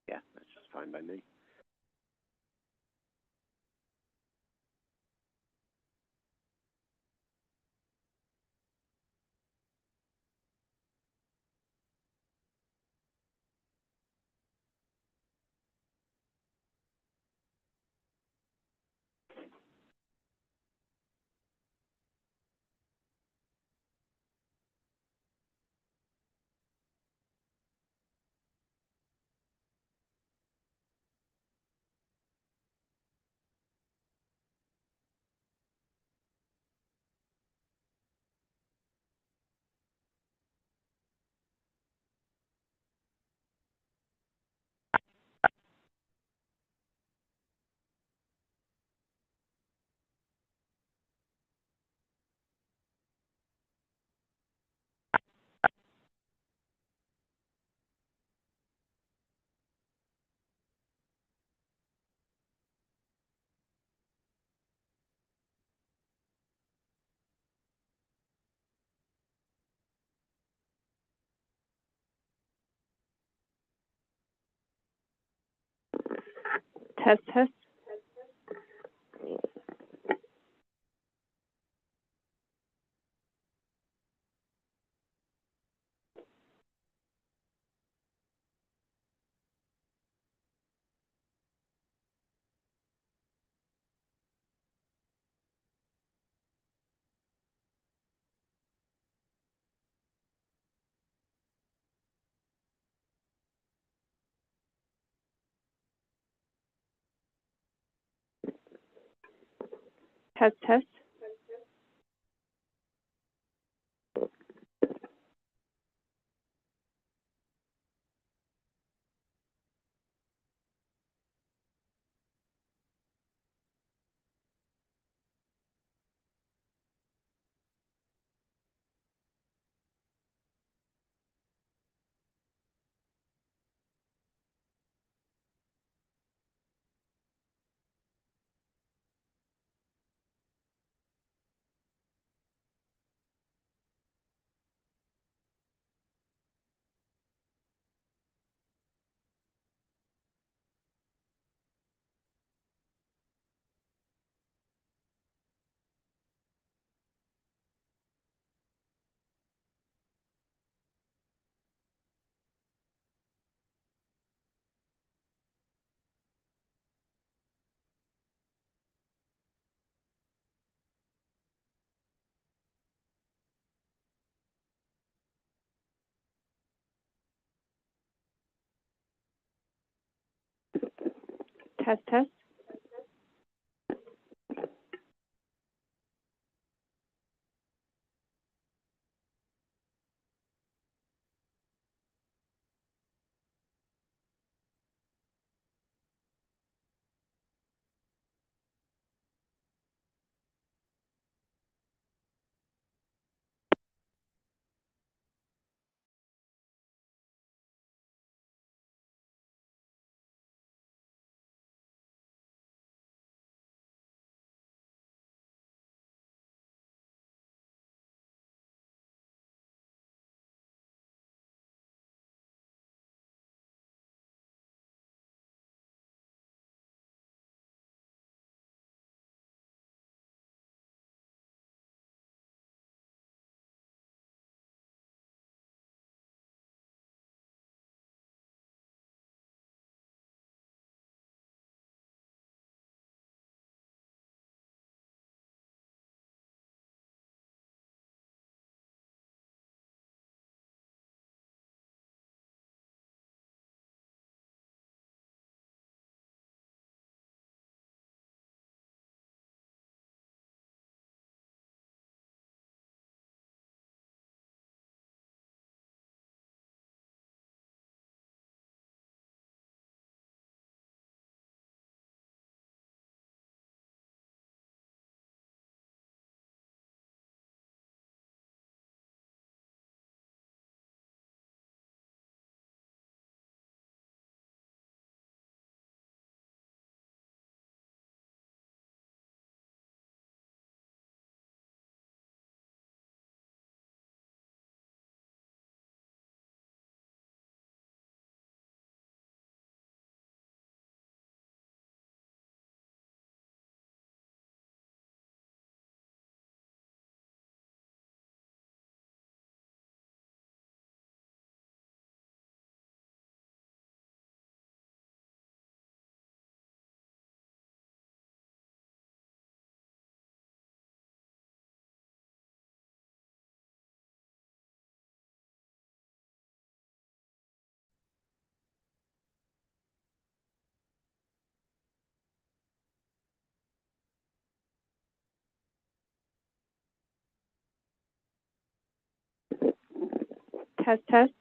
Yeah, that's just fine by me. Test, test. Test, test. Test, test. Test, test.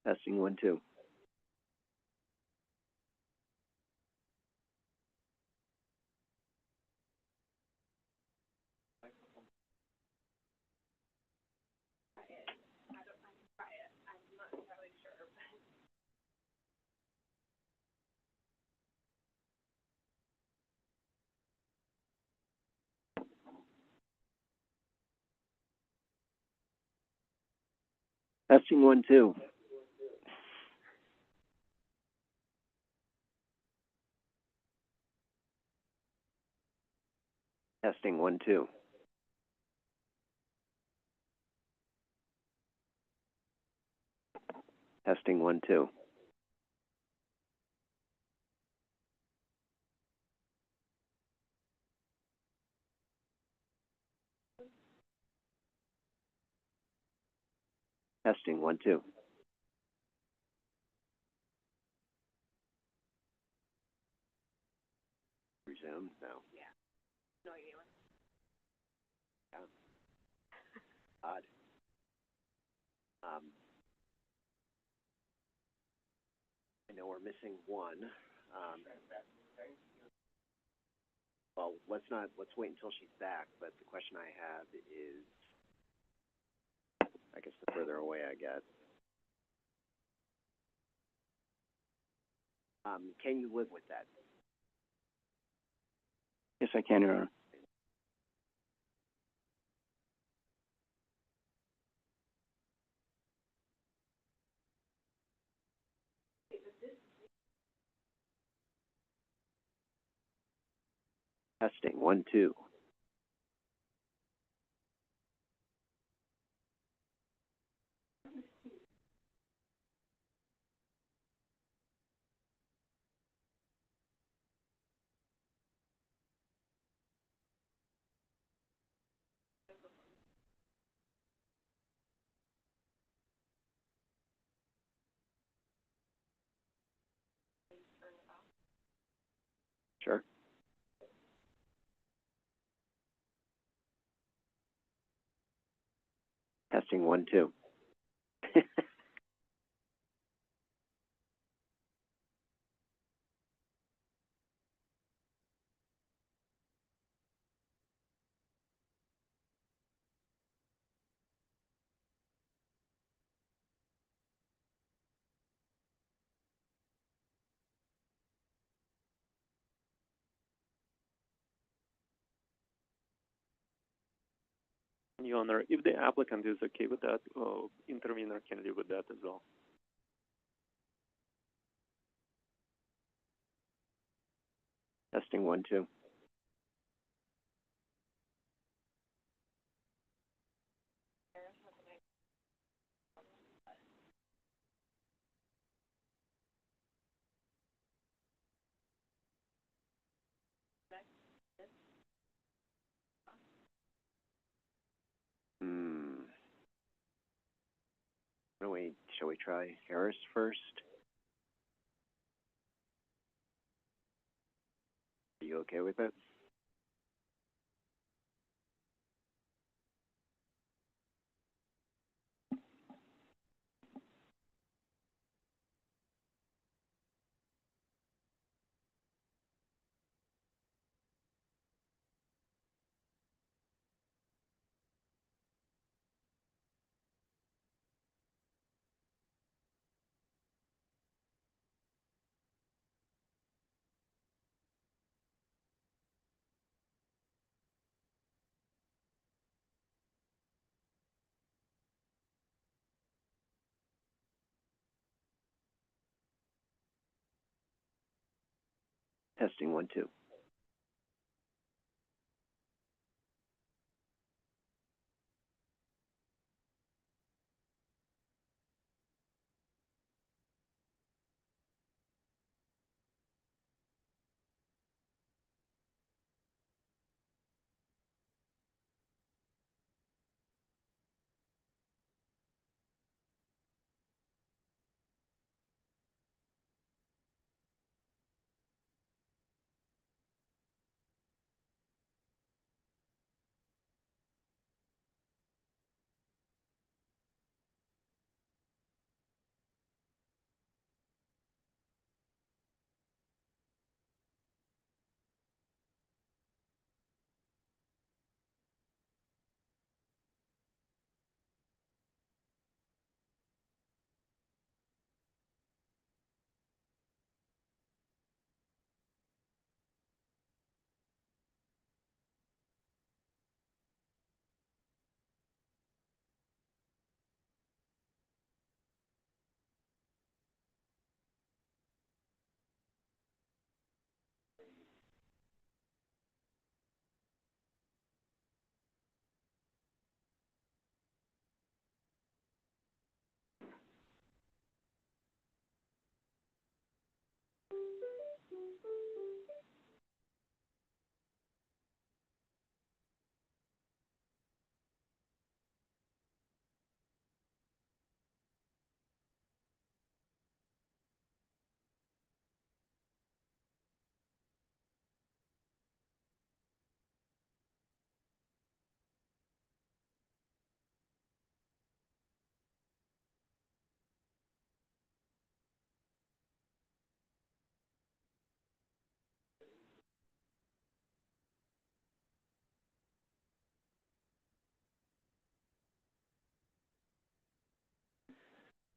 Testing 1, 2. Testing 1, 2. Testing 1, 2. Testing 1, 2. Testing 1, 2. Resume? No. Yeah. No idea. Yeah. Odd. I know we're missing one. Well, let's wait until she's back, but the question I have is, I guess the further away I get. Can you live with that? Yes, I can, Your Honor. Testing 1, 2. Sure. Testing 1, 2. Your Honor, if the applicant is okay with that, intervener can live with that as well. Testing 1, 2. Shall we try Harris first? Are you okay with it? Testing 1, 2.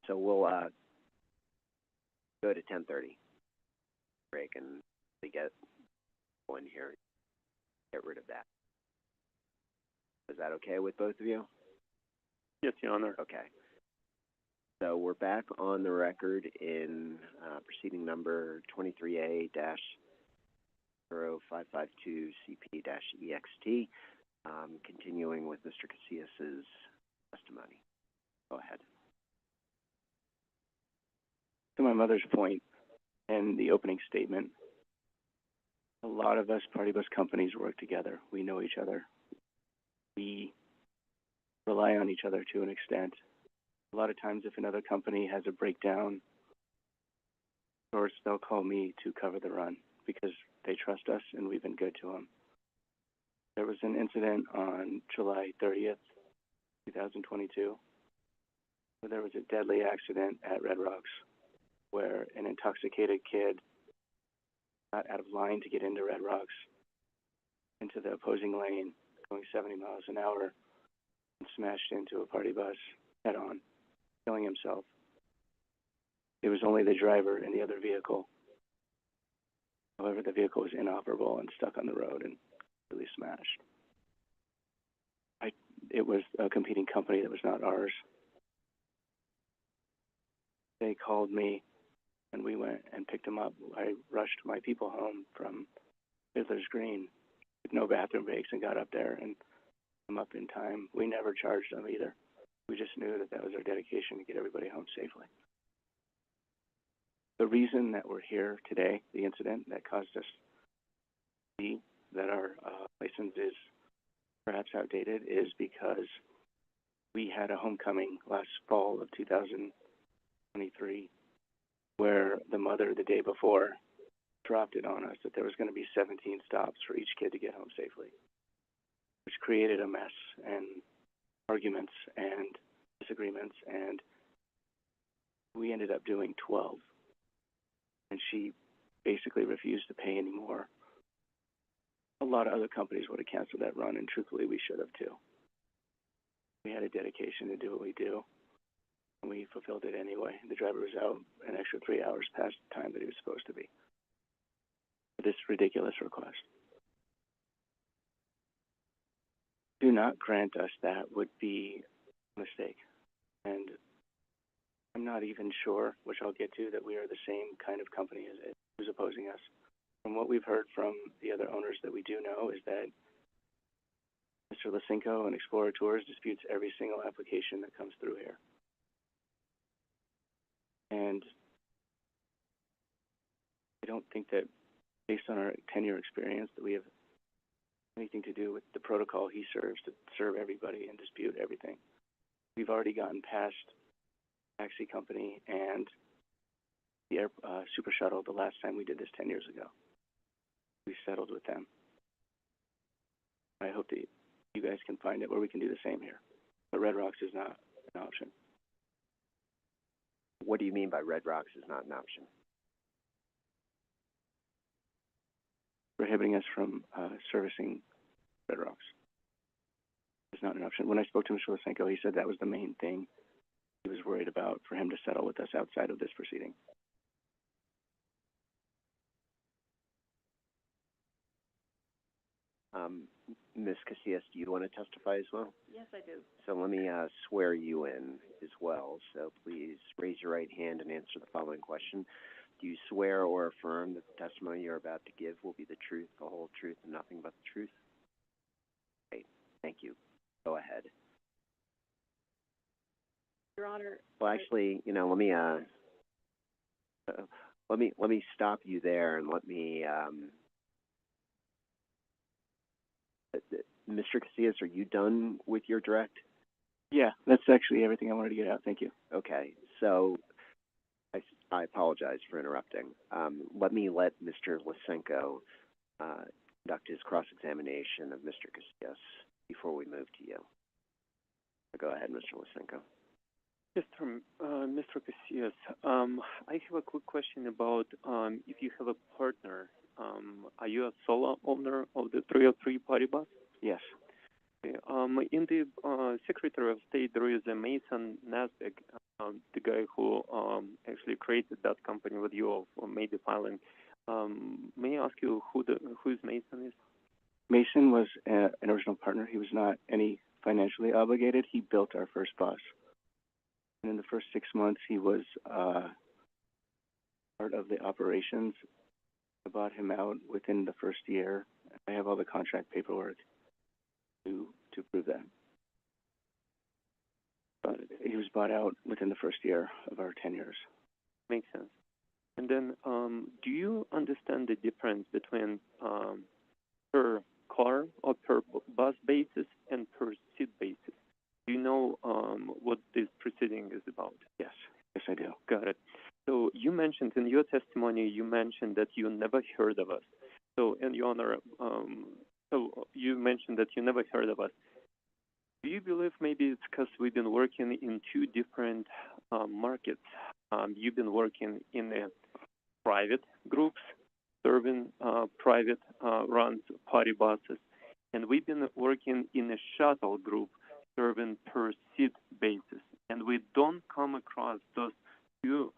So we'll, go to 10:30 break and we get one here, get rid of that. Is that okay with both of you? Yes, Your Honor. Okay. So we're back on the record in proceeding number 23A-0552CP-EXT, continuing with Mr. Casillas's testimony. Go ahead. To my mother's point and the opening statement, a lot of us party bus companies work together. We know each other. We rely on each other to an extent. A lot of times if another company has a breakdown, of course, they'll call me to cover the run because they trust us and we've been good to them. There was an incident on July 30th, 2022, where there was a deadly accident at Red Rocks where an intoxicated kid got out of line to get into Red Rocks, into the opposing lane, going 70 miles an hour, and smashed into a party bus head on, killing himself. It was only the driver in the other vehicle. However, the vehicle was inoperable and stuck on the road and really smashed. It was a competing company that was not ours. They called me and we went and picked him up. I rushed my people home from Fiddler's Green with no bathroom breaks and got up there and come up in time. We never charged them either. We just knew that that was our dedication to get everybody home safely. The reason that we're here today, the incident that caused us to see that our license is perhaps outdated, is because we had a homecoming last fall of 2023 where the mother the day before dropped it on us that there was going to be 17 stops for each kid to get home safely, which created a mess and arguments and disagreements, and we ended up doing 12. And she basically refused to pay anymore. A lot of other companies would have canceled that run, and truthfully, we should have too. We had a dedication to do what we do, and we fulfilled it anyway. The driver was out an extra 3 hours past the time that he was supposed to be. For this ridiculous request. Do not grant us that would be a mistake. And I'm not even sure, which I'll get to, that we are the same kind of company as it who's opposing us. From what we've heard from the other owners that we do know is that Mr. Lisinko and Explorer Tours disputes every single application that comes through here. And I don't think that, based on our 10-year experience, that we have anything to do with the protocol he serves to serve everybody and dispute everything. We've already gotten past taxi company and the Super Shuttle the last time we did this 10 years ago. We settled with them. I hope that you guys can find it where we can do the same here. But Red Rocks is not an option. What do you mean by Red Rocks is not an option? Prohibiting us from servicing Red Rocks is not an option. When I spoke to Mr. Lisinko, he said that was the main thing he was worried about for him to settle with us outside of this proceeding. Ms. Casillas, do you want to testify as well? Yes, I do. So let me swear you in as well. So please raise your right hand and answer the following question. Do you swear or affirm that the testimony you're about to give will be the truth, the whole truth, and nothing but the truth? Great. Thank you. Go ahead. Your Honor. Well, actually, you know, let me stop you there and let me. Mr. Casillas, are you done with your direct? Yeah, that's actually everything I wanted to get out. Thank you. Okay, so I apologize for interrupting. Let Mr. Lisinko conduct his cross-examination of Mr. Casillas before we move to you. Go ahead, Mr. Lisinko. Yes, Mr. Casillas, I have a quick question about if you have a partner. Are you a solo owner of the 303 party bus? Yes. Okay. In the Secretary of State, there is a Mason Nasbeck the guy who actually created that company with you or made the filing. May I ask you who's Mason is? Mason was an original partner. He was not any financially obligated. He built our first bus. And in the first 6 months, he was part of the operations. I bought him out within the first year. I have all the contract paperwork to prove that. But he was bought out within the first year of our 10 years. Makes sense. And then, do you understand the difference between per car or per bus basis and per seat basis? Do you know what this proceeding is about? Yes, I do. Got it. So you mentioned in your testimony, you mentioned that you never heard of us. So, in your honor, so you mentioned that you never heard of us. Do you believe maybe it's because we've been working in two different markets? You've been working in the private groups, serving private runs party buses, and we've been working in a shuttle group, serving per seat basis. And we don't come across those two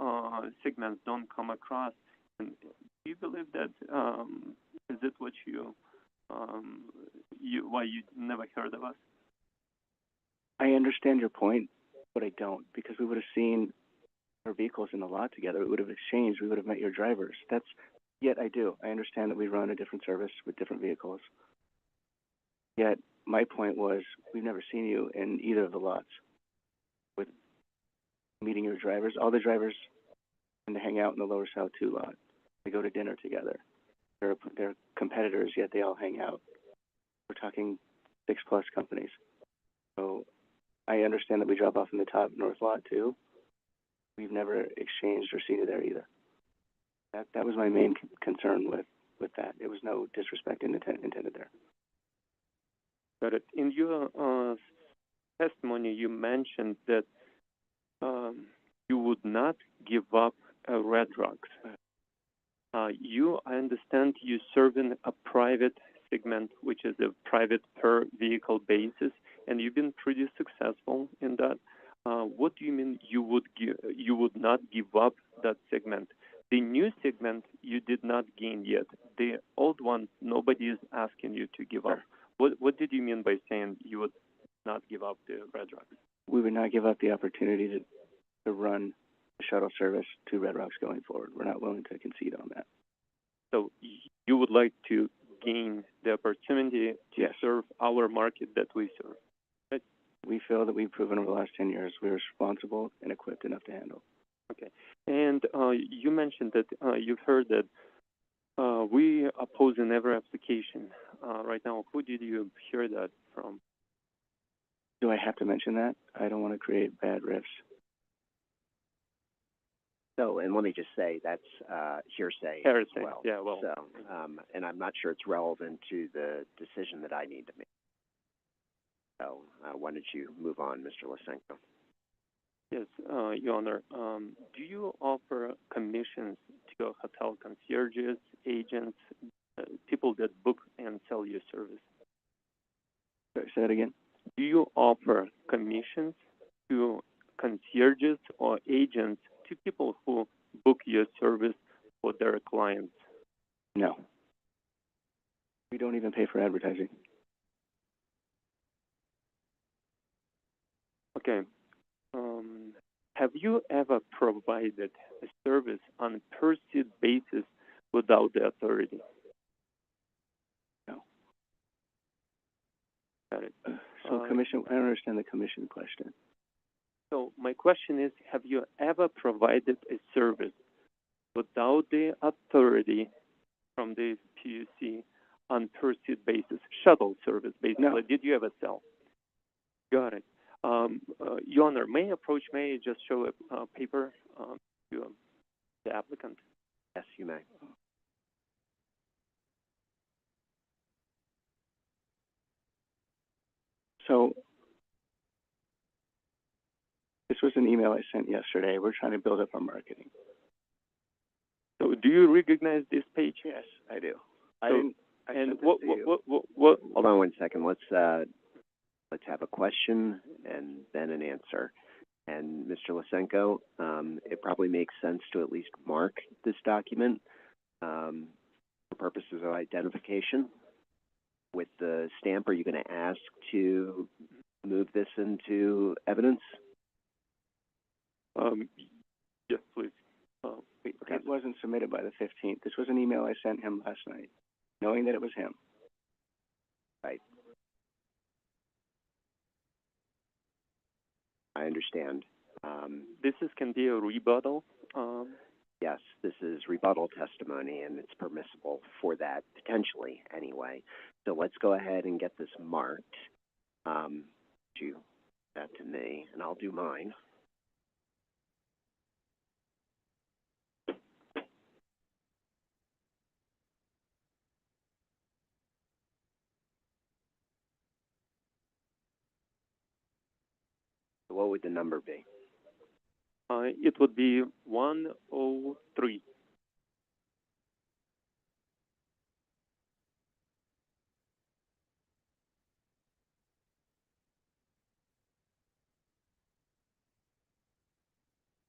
segments. Don't come across. And do you believe that? Is it what why you never heard of us? I understand your point, but I don't, because we would have seen our vehicles in the lot together. We would have exchanged. We would have met your drivers. Yet I do. I understand that we run a different service with different vehicles. Yet my point was, we've never seen you in either of the lots with meeting your drivers. All the drivers tend to hang out in the Lower South 2 lot. They go to dinner together. They're competitors, yet they all hang out. We're talking 6+ companies. So I understand that we drop off in the top north lot too. We've never exchanged or seen you there either. That was my main concern with that. There was no disrespect intended there. Got it. In your testimony, you mentioned that you would not give up Red Rocks. I understand you serving a private segment, which is a private per vehicle basis, and you've been pretty successful in that. What do you mean you would not give up that segment? The new segment you did not gain yet. The old one, nobody is asking you to give up. What did you mean by saying you would not give up the Red Rocks? We would not give up the opportunity to run a shuttle service to Red Rocks going forward. We're not willing to concede on that. So you would like to gain the opportunity to serve our market that we serve, right? We feel that we've proven over the last 10 years we're responsible and equipped enough to handle. Okay. And you mentioned that you've heard that we oppose in every application. Right now, who did you hear that from? Do I have to mention that? I don't want to create bad riffs. So, and let me just say, that's hearsay as well. Yeah, well. So, and I'm not sure it's relevant to the decision that I need to make. So, why don't you move on, Mr. Lysenko? Yes, Your Honor. Do you offer commissions to hotel concierges, agents, people that book and sell your service? Sorry, say that again. Do you offer commissions to concierges or agents, to people who book your service for their clients? No. We don't even pay for advertising. Okay. Have you ever provided a service on a per-seat basis without the authority? No. Got it. So commission, I don't understand the commission question. So my question is, have you ever provided a service without the authority from the PUC on per-seat basis, shuttle service basically? No. Did you ever sell? Got it. Your Honor, may I just show a paper to the applicant? Yes, you may. So this was an email I sent yesterday. We're trying to build up our marketing. So do you recognize this page? Yes, I do. What? Hold on one second. Let's have a question and then an answer. And Mr. Lysenko, it probably makes sense to at least mark this document for purposes of identification. With the stamp, are you going to ask to move this into evidence? Yes, please. It wasn't submitted by the 15th. This was an email I sent him last night, knowing that it was him. Right. I understand. Can be a rebuttal. Yes, this is rebuttal testimony, and it's permissible for that, potentially, anyway. So let's go ahead and get this marked. You that to me, and I'll do mine. What would the number be? It would be 103.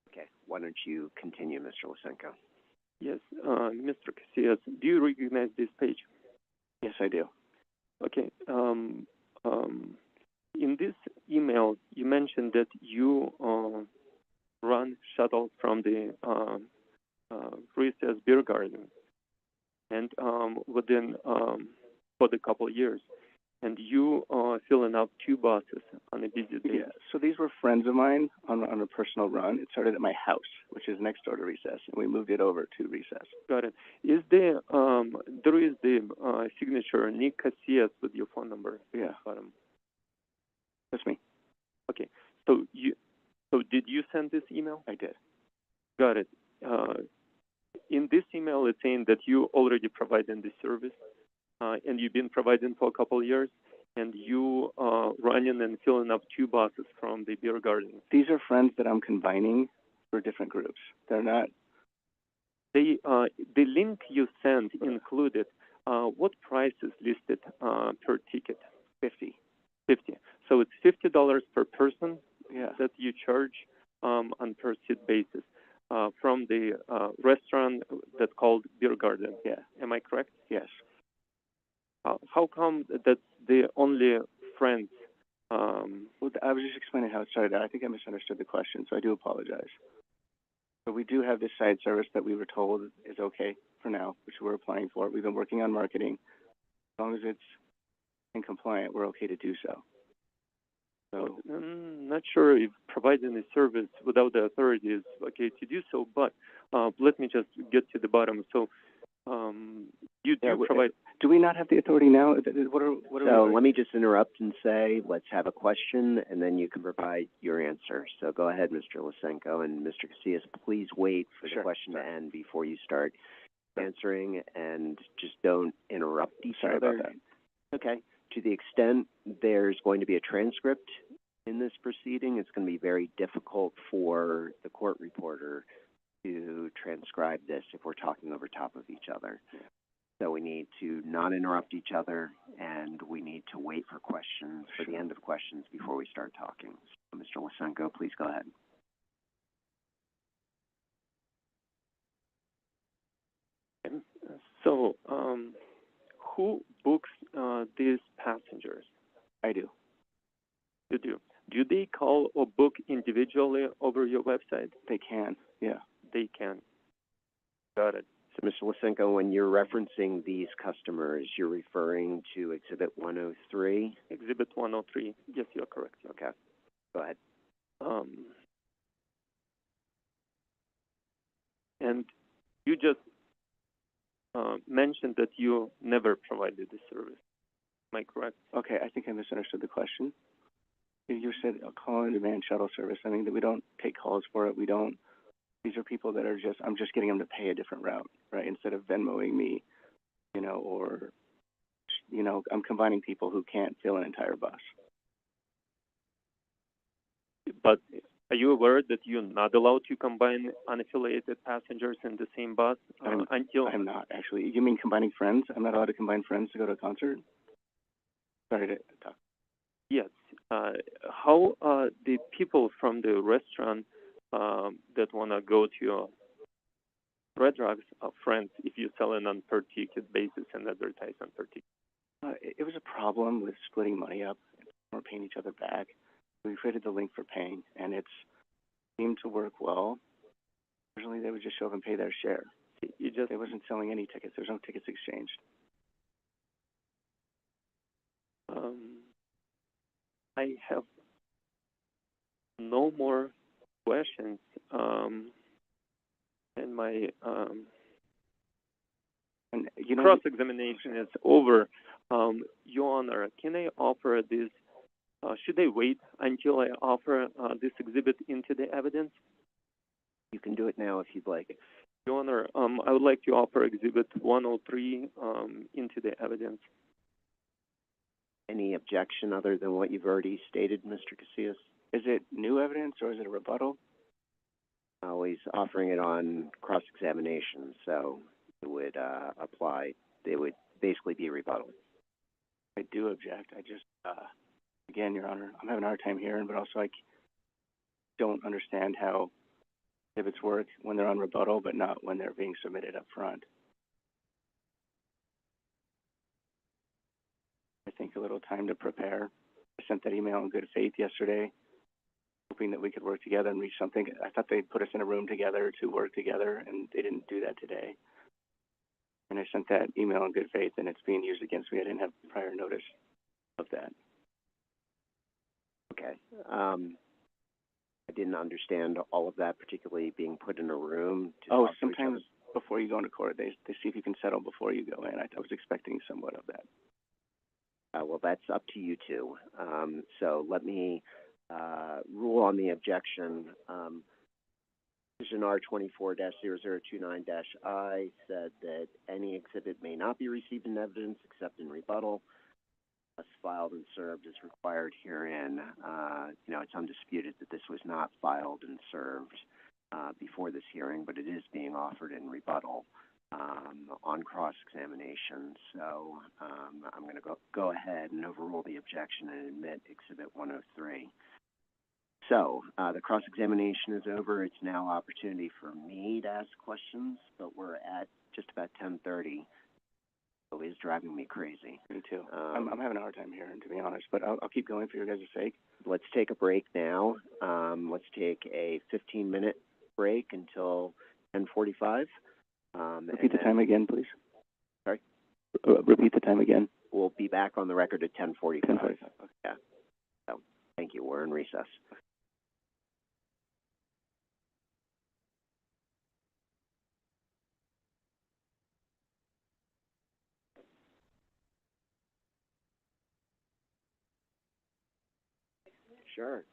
Okay, why don't you continue, Mr. Lysenko? Yes, Mr. Casillas, do you recognize this page? Yes, I do. Okay. In this email, you mentioned that you run shuttles from the Recess Beer Garden, and within for the couple of years, and you filling up 2 buses on a busy day. Yeah. So these were friends of mine on a personal run. It started at my house, which is next door to Recess, and we moved it over to Recess. Got it. Is there is the signature Nick Casillas with your phone number? Yeah. Bottom. That's me. Okay. So did you send this email? I did. Got it. In this email, it's saying that you already provided the service, and you've been providing for a couple of years, and you running and filling up 2 buses from the beer garden. These are friends that I'm combining for different groups. They're not. The link you sent included what price is listed per ticket? 50. 50. So it's $50 per person. Yeah. That you charge on per seat basis from the restaurant that's called Beer Garden. Yeah. Am I correct? Yes. How come that's the only friends? Well, I was just explaining how it started. I think I misunderstood the question, so I do apologize. So we do have this side service that we were told is okay for now, which we're applying for. We've been working on marketing. As long as it's in compliant, we're okay to do so. So I'm not sure if providing the service without the authority is okay to do so, but let me just get to the bottom. So you do provide. Do we not have the authority now? Let me just interrupt and say, let's have a question, and then you can provide your answer. So go ahead, Mr. Lysenko, and Mr. Casillas, please wait for the question to end before you start answering, and just don't interrupt each other. Sorry about that. Okay. To the extent there's going to be a transcript in this proceeding, it's going to be very difficult for the court reporter to transcribe this if we're talking over top of each other. Yeah. So we need to not interrupt each other, and we need to wait for questions, for the end of questions, before we start talking. So, Mr. Lysenko, please go ahead. So, who books these passengers? I do. You do. Do they call or book individually over your website? They can, yeah. They can. Got it. So, Mr. Lysenko, when you're referencing these customers, you're referring to Exhibit 103? Exhibit 103. Yes, you're correct. Okay. Go ahead. And you just mentioned that you never provided the service. Am I correct? Okay, I think I misunderstood the question. You said a call-on-demand shuttle service. I mean, that we don't take calls for it. We don't. These are people that are just, I'm just getting them to pay a different route, right? Instead of Venmoing me, or, I'm combining people who can't fill an entire bus. But are you aware that you're not allowed to combine unaffiliated passengers in the same bus until... I'm not, actually. You mean combining friends? I'm not allowed to combine friends to go to a concert? Sorry to talk. Yes. how the people from the restaurant that want to go to your Red Rocks are friends if you sell it on per ticket basis and advertise on per ticket? It was a problem with splitting money up or paying each other back. We created the link for paying, and it seemed to work well. Originally, they would just show up and pay their share. They wasn't selling any tickets. There was no tickets exchanged. I have no more questions. And my And cross-examination is over. Your Honor, can I offer this? Should I wait until I offer this exhibit into the evidence? You can do it now if you'd like. Your Honor, I would like to offer Exhibit 103 into the evidence. Any objection other than what you've already stated, Mr. Casillas? Is it new evidence or is it a rebuttal? He's offering it on cross-examination, so it would apply. It would basically be a rebuttal. I do object. I just, again, Your Honor, I'm having a hard time hearing, but also I don't understand how exhibits work when they're on rebuttal, but not when they're being submitted up front. I think a little time to prepare. I sent that email in good faith yesterday, hoping that we could work together and reach something. I thought they'd put us in a room together to work together, and they didn't do that today. And I sent that email in good faith, and it's being used against me. I didn't have prior notice of that. Okay. I didn't understand all of that, particularly being put in a room to talk to each Sometimes other. before you go into court, they see if you can settle before you go in. I was expecting somewhat of that. Well, that's up to you two. So let me rule on the objection. Decision R24-0029-I said that any exhibit may not be received in evidence except in rebuttal, unless filed and served as required herein. It's undisputed that this was not filed and served before this hearing, but it is being offered in rebuttal on cross-examination. So I'm going to go ahead and overrule the objection and admit Exhibit 103. So the cross-examination is over. It's now opportunity for me to ask questions, but we're at just about 10:30. So it is driving me crazy. Me too. I'm having a hard time hearing, to be honest, but I'll keep going for your guys' sake. Let's take a break now. Let's take a 15-minute break until 10:45. Repeat the time again, please. Sorry? Repeat the time again. We'll be back on the record at 10:45. 10:45. Okay. Yeah. So, thank you. We're in recess. Sure.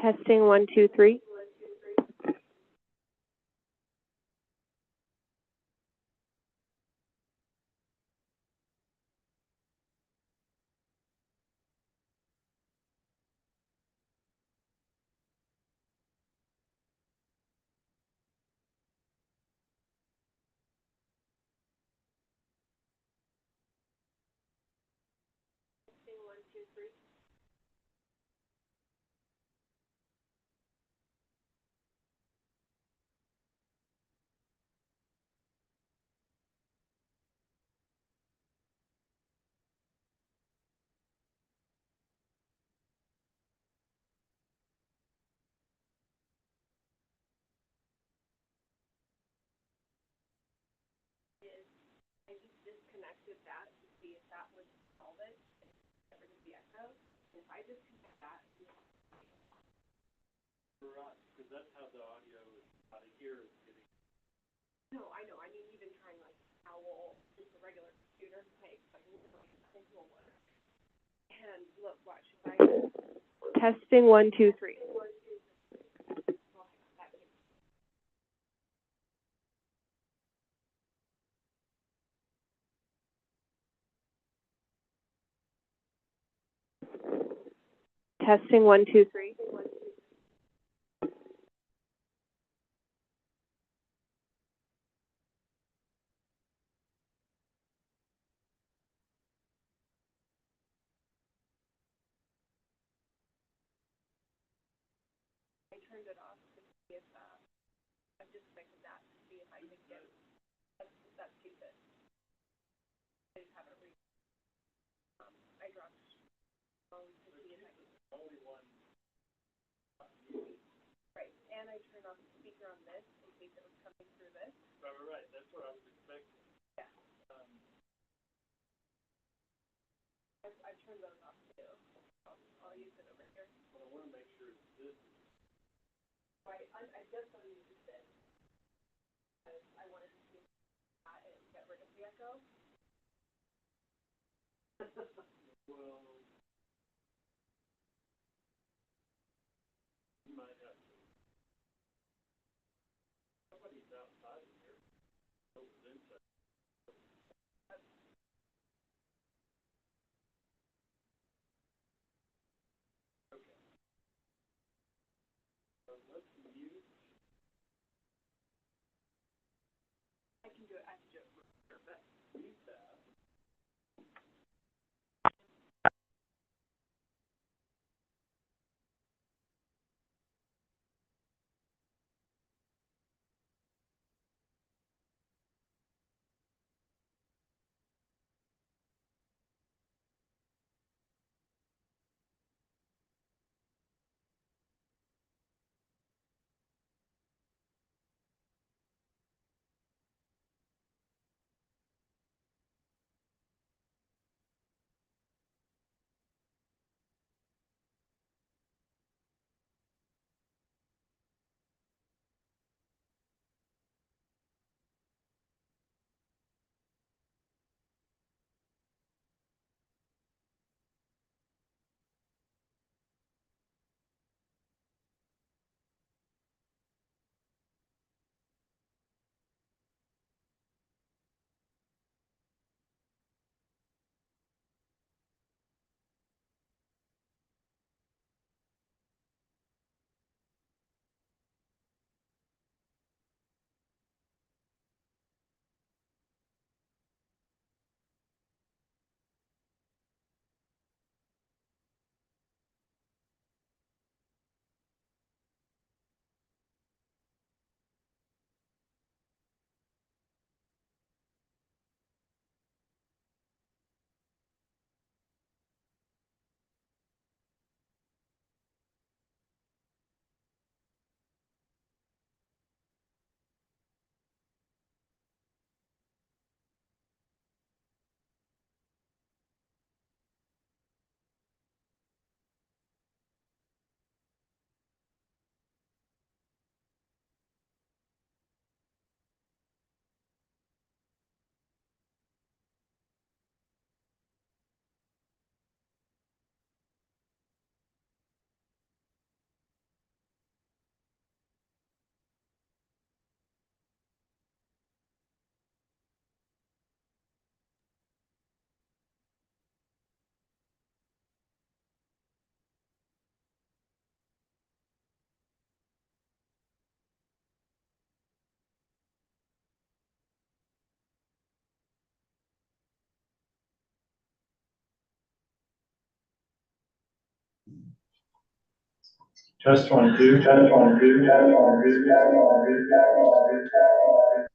Testing 1, 2, 3. Testing 1, 2, 3. Testing 1, 2, 3. Test 1, 2, test 1, 2, test 1, 2, test 1, 2, test 1, 2, test 1, 2.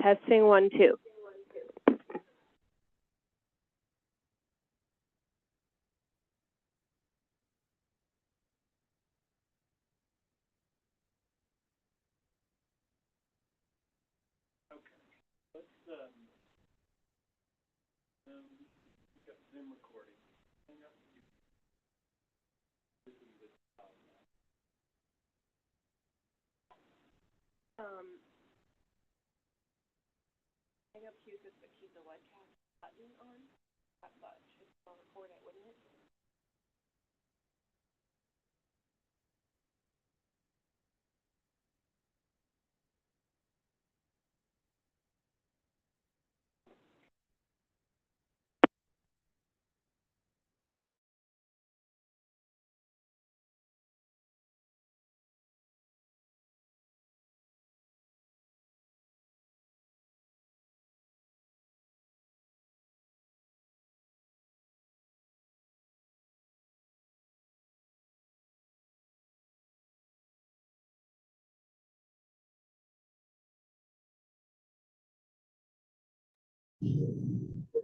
Testing 1, 2. Hang up Q just to keep the webcast button on. But it will record it, wouldn't it?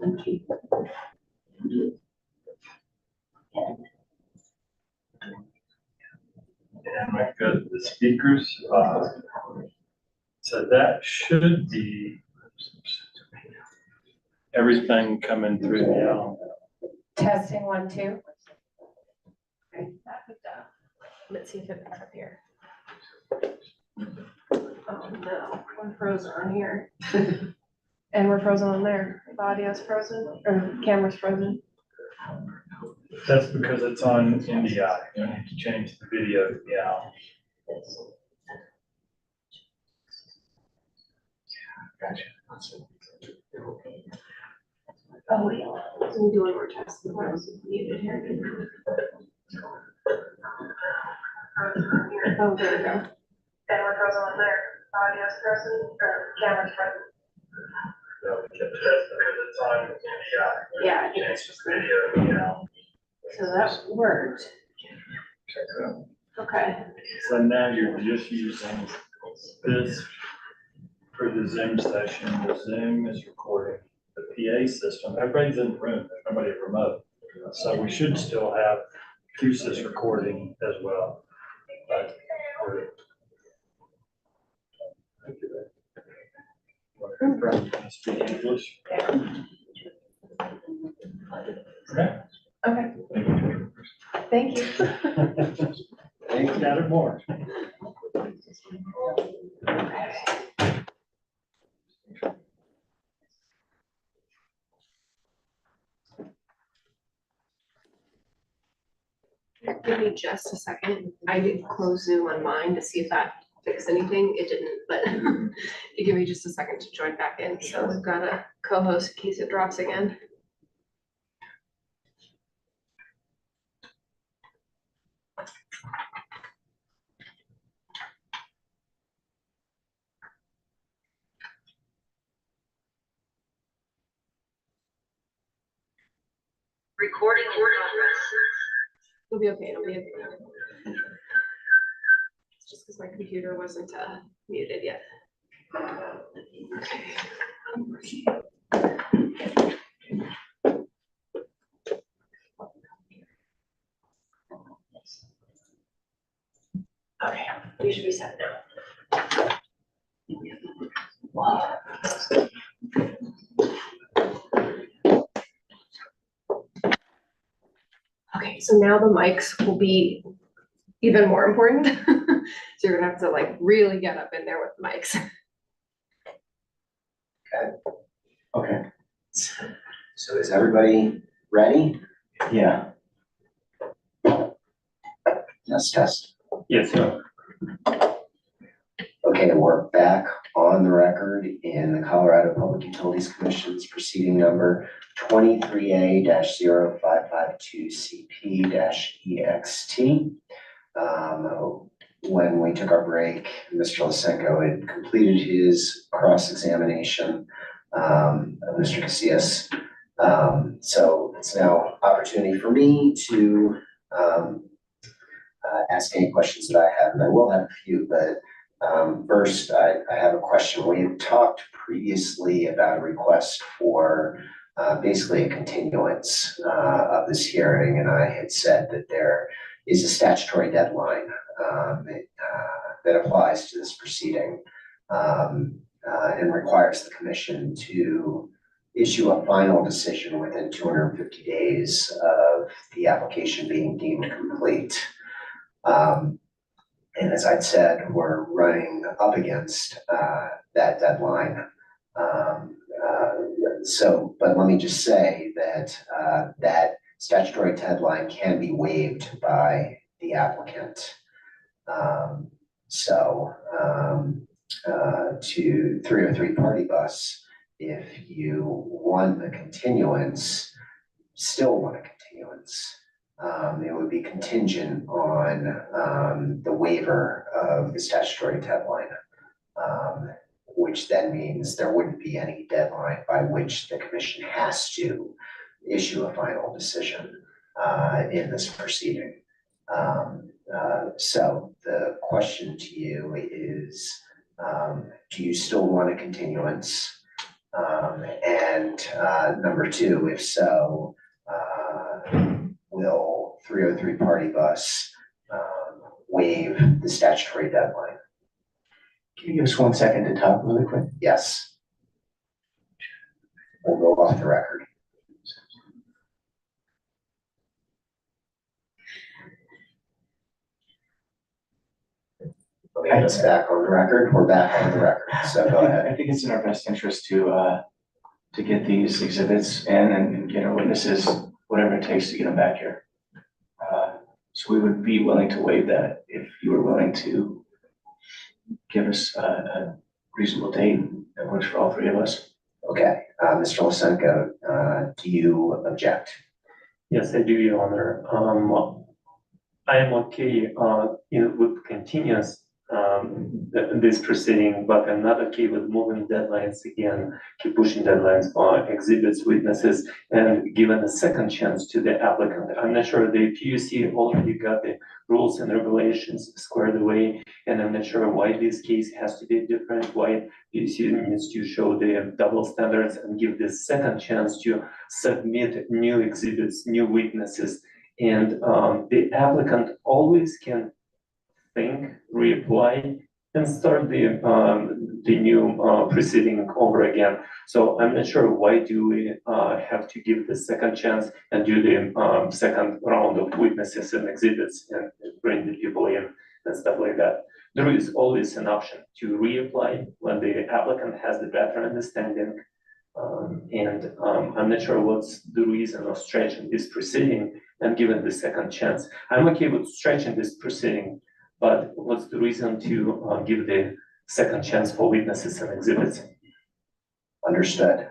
And we've got the speakers, so that should be everything coming through now. Testing 1, 2. Okay, let's see if it picks up here. Oh no, we're frozen on here. And we're frozen on there. The audio's frozen, or the camera's frozen. That's because it's on NDI. You need to change the video to the owl. Gotcha. Oh wait, let me do one more test. I was muted here. Oh, there we go. And we're frozen on there. Audio's frozen, or camera's frozen. No, that's because it's on NDI. Yeah, I think it's just me. Video, you know. So that worked. Check it out. Okay. So now you're just using this for the Zoom session. The Zoom is recording the PA system. Everybody's in the room. There's nobody remote. So we should still have QSIS recording as well. But speak English. Okay. Okay. Thank you. Thanks, got it more. Give me just a second. I did close Zoom on mine to see if that fixed anything. It didn't, but you give me just a second to join back in. So we've got a co-host in case it drops again. Recording in progress. It'll be okay. It'll be okay. It's just because my computer wasn't muted yet. Okay, we should be set now. Wow. Okay, so now the mics will be even more important. So you're gonna have to like really get up in there with the mics. Okay. So is everybody ready? Yeah. Test. Yes, sir. Okay, we're back on the record in the Colorado Public Utilities Commission's proceeding number 23A-0552CP-EXT. When we took our break, Mr. Lysenko had completed his cross-examination of Mr. Casillas. So It's now opportunity for me to ask any questions that I have, and I will have a few, but first, I have a question. We had talked previously about a request for basically a continuance of this hearing, and I had said that there is a statutory deadline that applies to this proceeding and requires the commission to issue a final decision within 250 days of the application being deemed complete. And as I'd said, we're running up against that deadline. But let me just say that that statutory deadline can be waived by the applicant. To 303 Party Bus, if you won the continuance, still want a continuance, it would be contingent on the waiver of the statutory deadline, which then means there wouldn't be any deadline by which the commission has to issue a final decision in this proceeding. So the question to you is, do you still want a continuance? And number two, if so, will 303 Party Bus waive the statutory deadline? Can you give us 1 second to talk really quick? Yes. We'll go off the record. Okay, it's back on the record. We're back on the record, so go ahead. I think it's in our best interest to get these exhibits and get our witnesses, whatever it takes to get them back here. So we would be willing to waive that if you were willing to give us a reasonable date that works for all three of us. Okay, Mr. Lysenko, do you object? Yes, I do, Your Honor. I am okay with continuous this proceeding, but I'm not okay with moving deadlines again, keep pushing deadlines for exhibits, witnesses, and given a second chance to the applicant. I'm not sure the PUC already got the rules and regulations squared away, and I'm not sure why this case has to be different, why PUC needs to show the double standards and give this second chance to submit new exhibits, new witnesses. And the applicant always can think, reapply, and start the new proceeding over again. So I'm not sure why do we have to give the second chance and do the second round of witnesses and exhibits and bring the people in and stuff like that. There is always an option to reapply when the applicant has the better understanding. I'm not sure what's the reason of stretching this proceeding and giving the second chance. I'm okay with stretching this proceeding, but what's the reason to give the second chance for witnesses and exhibits? Understood.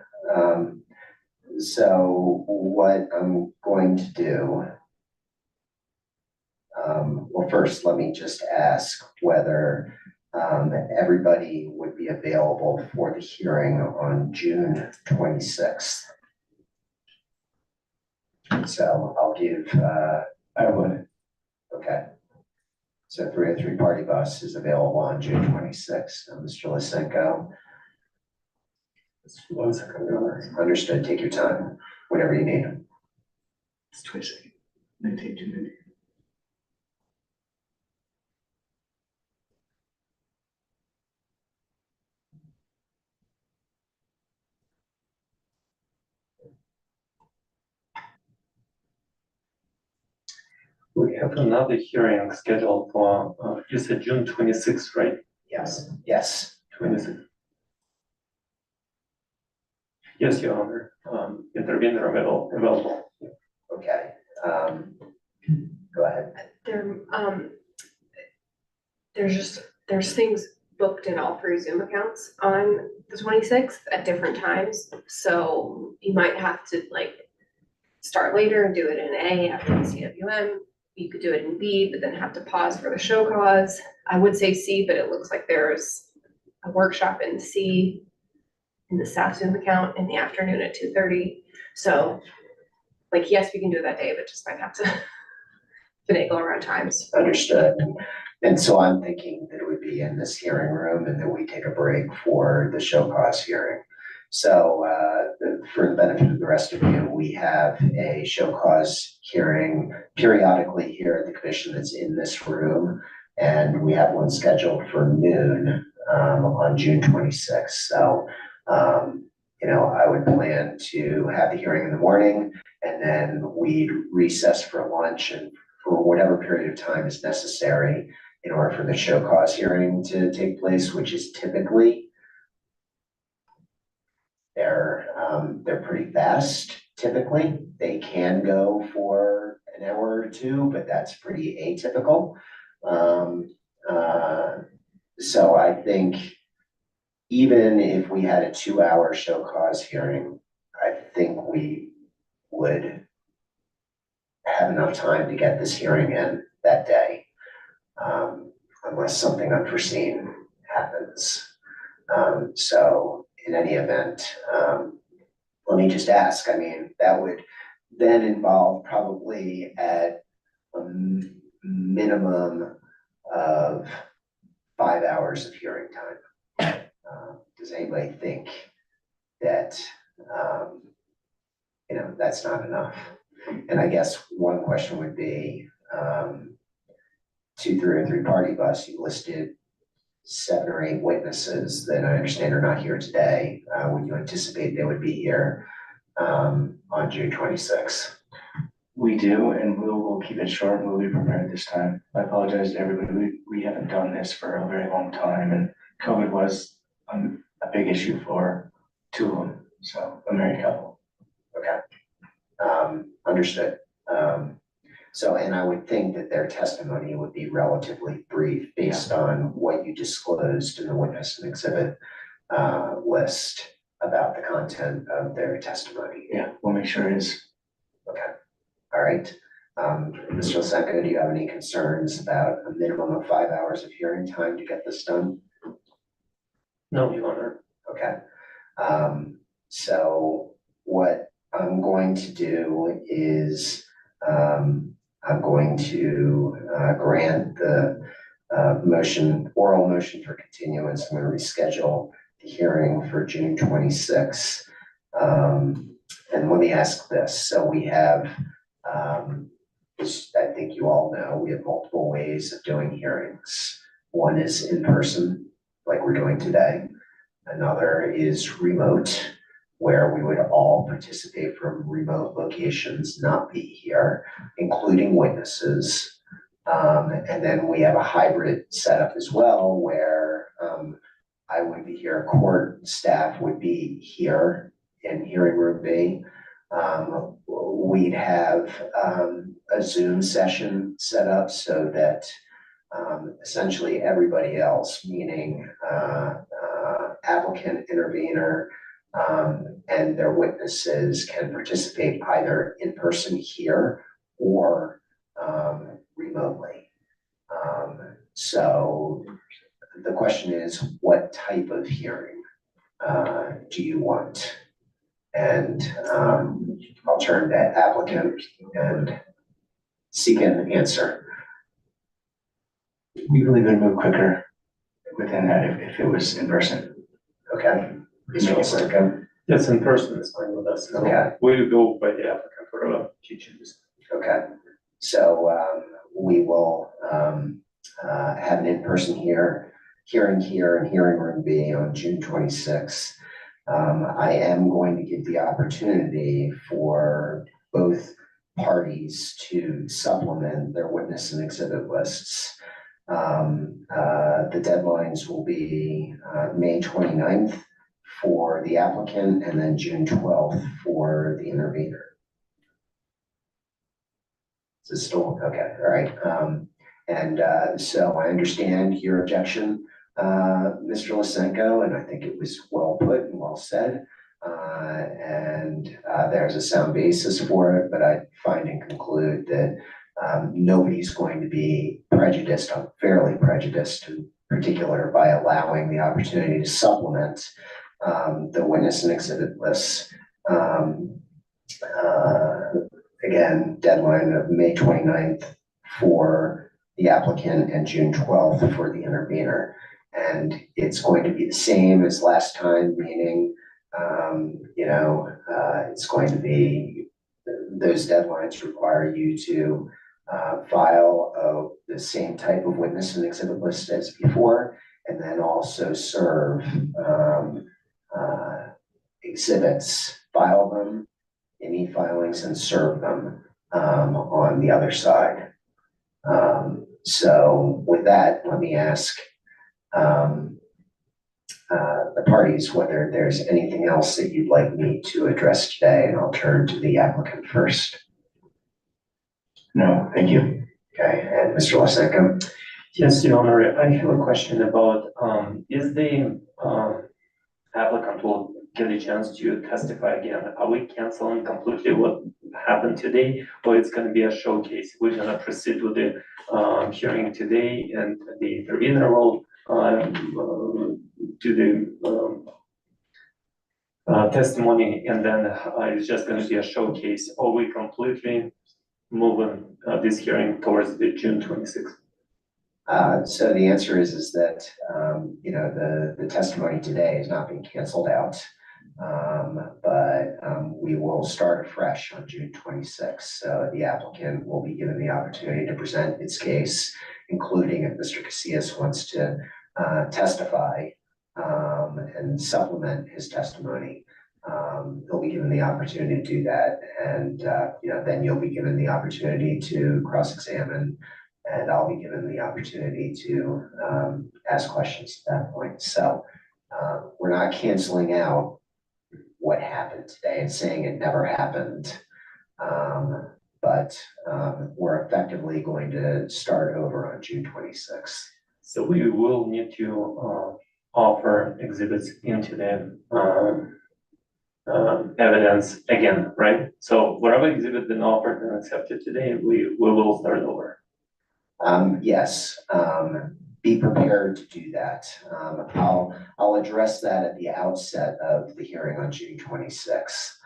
So what I'm going to do, well, first, let me just ask whether everybody would be available for the hearing on June 26th. So I'll give, I would. okay. So 303 Party Bus is available on June 26th. Mr. Lysenko. 1 second, Your Honor. Understood. Take your time, whenever you need. It's 20 seconds. Maintain 2 minutes. We have another hearing scheduled for, you said June 26th, right? Yes. Yes. 26th. Yes, Your Honor. Intervener available. Okay. Go ahead. There's things booked in all three Zoom accounts on the 26th at different times. So you might have to like start later and do it in A after the CWM. You could do it in B, but then have to pause for the show cause. I would say C, but it looks like there's a workshop in C in the staff Zoom account in the afternoon at 2:30. So like, yes, we can do it that day, but just might have to finagle around times. Understood. And so I'm thinking that it would be in this hearing room and then we take a break for the show cause hearing. So, for the benefit of the rest of you, we have a show cause hearing periodically here at the commission that's in this room. And we have one scheduled for noon, on June 26th. So, I would plan to have the hearing in the morning and then we'd recess for lunch and for whatever period of time is necessary in order for the show cause hearing to take place, which is typically they're pretty fast. Typically, they can go for an hour or two, but that's pretty atypical. So I think even if we had a 2-hour show cause hearing, I think we would have enough time to get this hearing in that day, unless something unforeseen happens. So in any event, let me just ask, I mean, that would then involve probably at a minimum of 5 hours of hearing time. Does anybody think that, that's not enough? And I guess one question would be, 203 party bus, you listed 7 or 8 witnesses that I understand are not here today. Would you anticipate they would be here on June 26th? We do, and we'll keep it short, and we'll be prepared this time. I apologize to everybody, we haven't done this for a very long time, and COVID was a big issue for 2 of them, so a married couple. Okay. Understood. So, and I would think that their testimony would be relatively brief based on what you disclosed in the witness and exhibit list about the content of their testimony. Yeah, we'll make sure it is. Okay. All right. Mr. Lisenko, do you have any concerns about a minimum of 5 hours of hearing time to get this done? No, Your Honor. Okay. So what I'm going to do is I'm going to grant the oral motion for continuance. I'm going to reschedule the hearing for June 26th. And let me ask this. So we have, I think you all know, we have multiple ways of doing hearings. One is in person, like we're doing today. Another is remote, where we would all participate from remote locations, not be here, including witnesses. And then we have a hybrid setup as well, where I would be here, court staff would be here in hearing room B. We'd have a Zoom session set up so that essentially everybody else, meaning applicant, intervener, and their witnesses can participate either in person here or remotely. So the question is, what type of hearing do you want? And I'll turn to applicant and seek an answer. We believe it'd move quicker within that if it was in person. Okay. Mr. Lisenko? Yes, in person is fine with us. Okay. We will go by the applicant for teachings. Okay. So we will have an in-person hearing here in hearing room B on June 26th. I am going to give the opportunity for both parties to supplement their witness and exhibit lists. The deadlines will be May 29th for the applicant and then June 12th for the intervener. Is it still okay? All right. So I understand your objection, Mr. Lisenko, and I think it was well put and well said. There's a sound basis for it, but I find and conclude that nobody's going to be prejudiced, unfairly prejudiced in particular, by allowing the opportunity to supplement the witness and exhibit lists again, deadline of May 29th for the applicant and June 12th for the intervener. And it's going to be the same as last time, meaning, it's going to be, those deadlines require you to file the same type of witness and exhibit list as before, and then also serve exhibits, file them in e-filings and serve them on the other side. So with that, let me ask the parties whether there's anything else that you'd like me to address today, and I'll turn to the applicant first. No, thank you. Okay, and Mr. Lysenko? Yes, Your Honor, I have a question about, is the applicant will get a chance to testify again? Are we canceling completely what happened today, or it's going to be a showcase? We're going to proceed with the hearing today, and the intervener will do the testimony, and then it's just going to be a showcase, or we completely moving this hearing towards the June 26th? So the answer is that, the testimony today is not being canceled out. But we will start afresh on June 26th. So the applicant will be given the opportunity to present its case, including if Mr. Casillas wants to testify and supplement his testimony. He'll be given the opportunity to do that. And, then you'll be given the opportunity to cross-examine, and I'll be given the opportunity to ask questions at that point. So we're not canceling out what happened today and saying it never happened. But we're effectively going to start over on June 26th. So we will need to offer exhibits into the evidence again, right? So whatever exhibit been offered and accepted today, we will start over. Yes, be prepared to do that. I'll address that at the outset of the hearing on June 26th.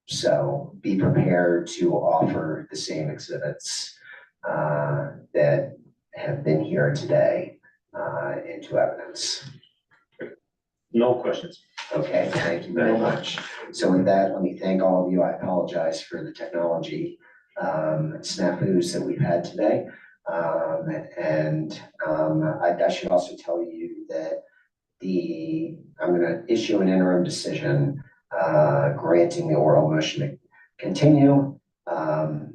So be prepared to offer the same exhibits that have been here today into evidence. No questions. Okay, thank you very much. So with that, let me thank all of you. I apologize for the technology snafus that we've had today. I should also tell you that I'm going to issue an interim decision granting the oral motion to continue and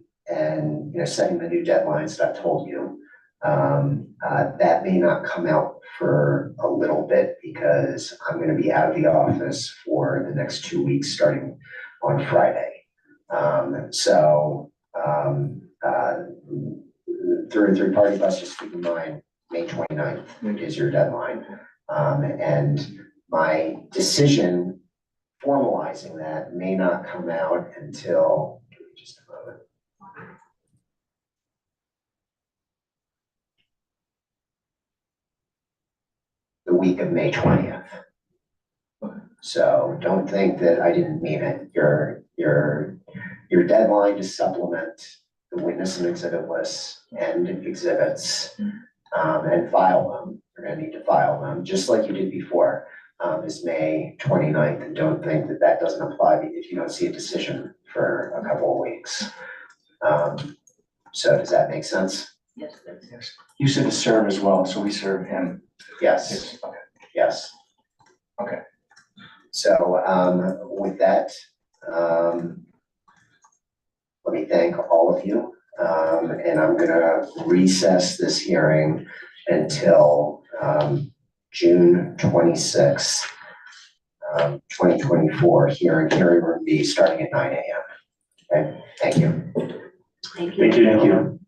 setting the new deadlines that I've told you. That may not come out for a little bit because I'm going to be out of the office for the next 2 weeks starting on Friday. Through a third-party bus, just keep in mind, May 29th is your deadline. And my decision formalizing that may not come out until, give me just a moment. The week of May 20th. So don't think that I didn't mean it. Your deadline to supplement the witness and exhibit lists and exhibits and file them. You're going to need to file them just like you did before. Is May 29th, and don't think that that doesn't apply if you don't see a decision for a couple of weeks. So does that make sense? Yes. You said to serve as well, so we serve him. Yes. Okay. Yes. Okay. So with that, let me thank all of you, and I'm going to recess this hearing until June 26th, 2024, here in hearing room B, starting at 9 a.m. Okay, thank you. Thank you. Thank you.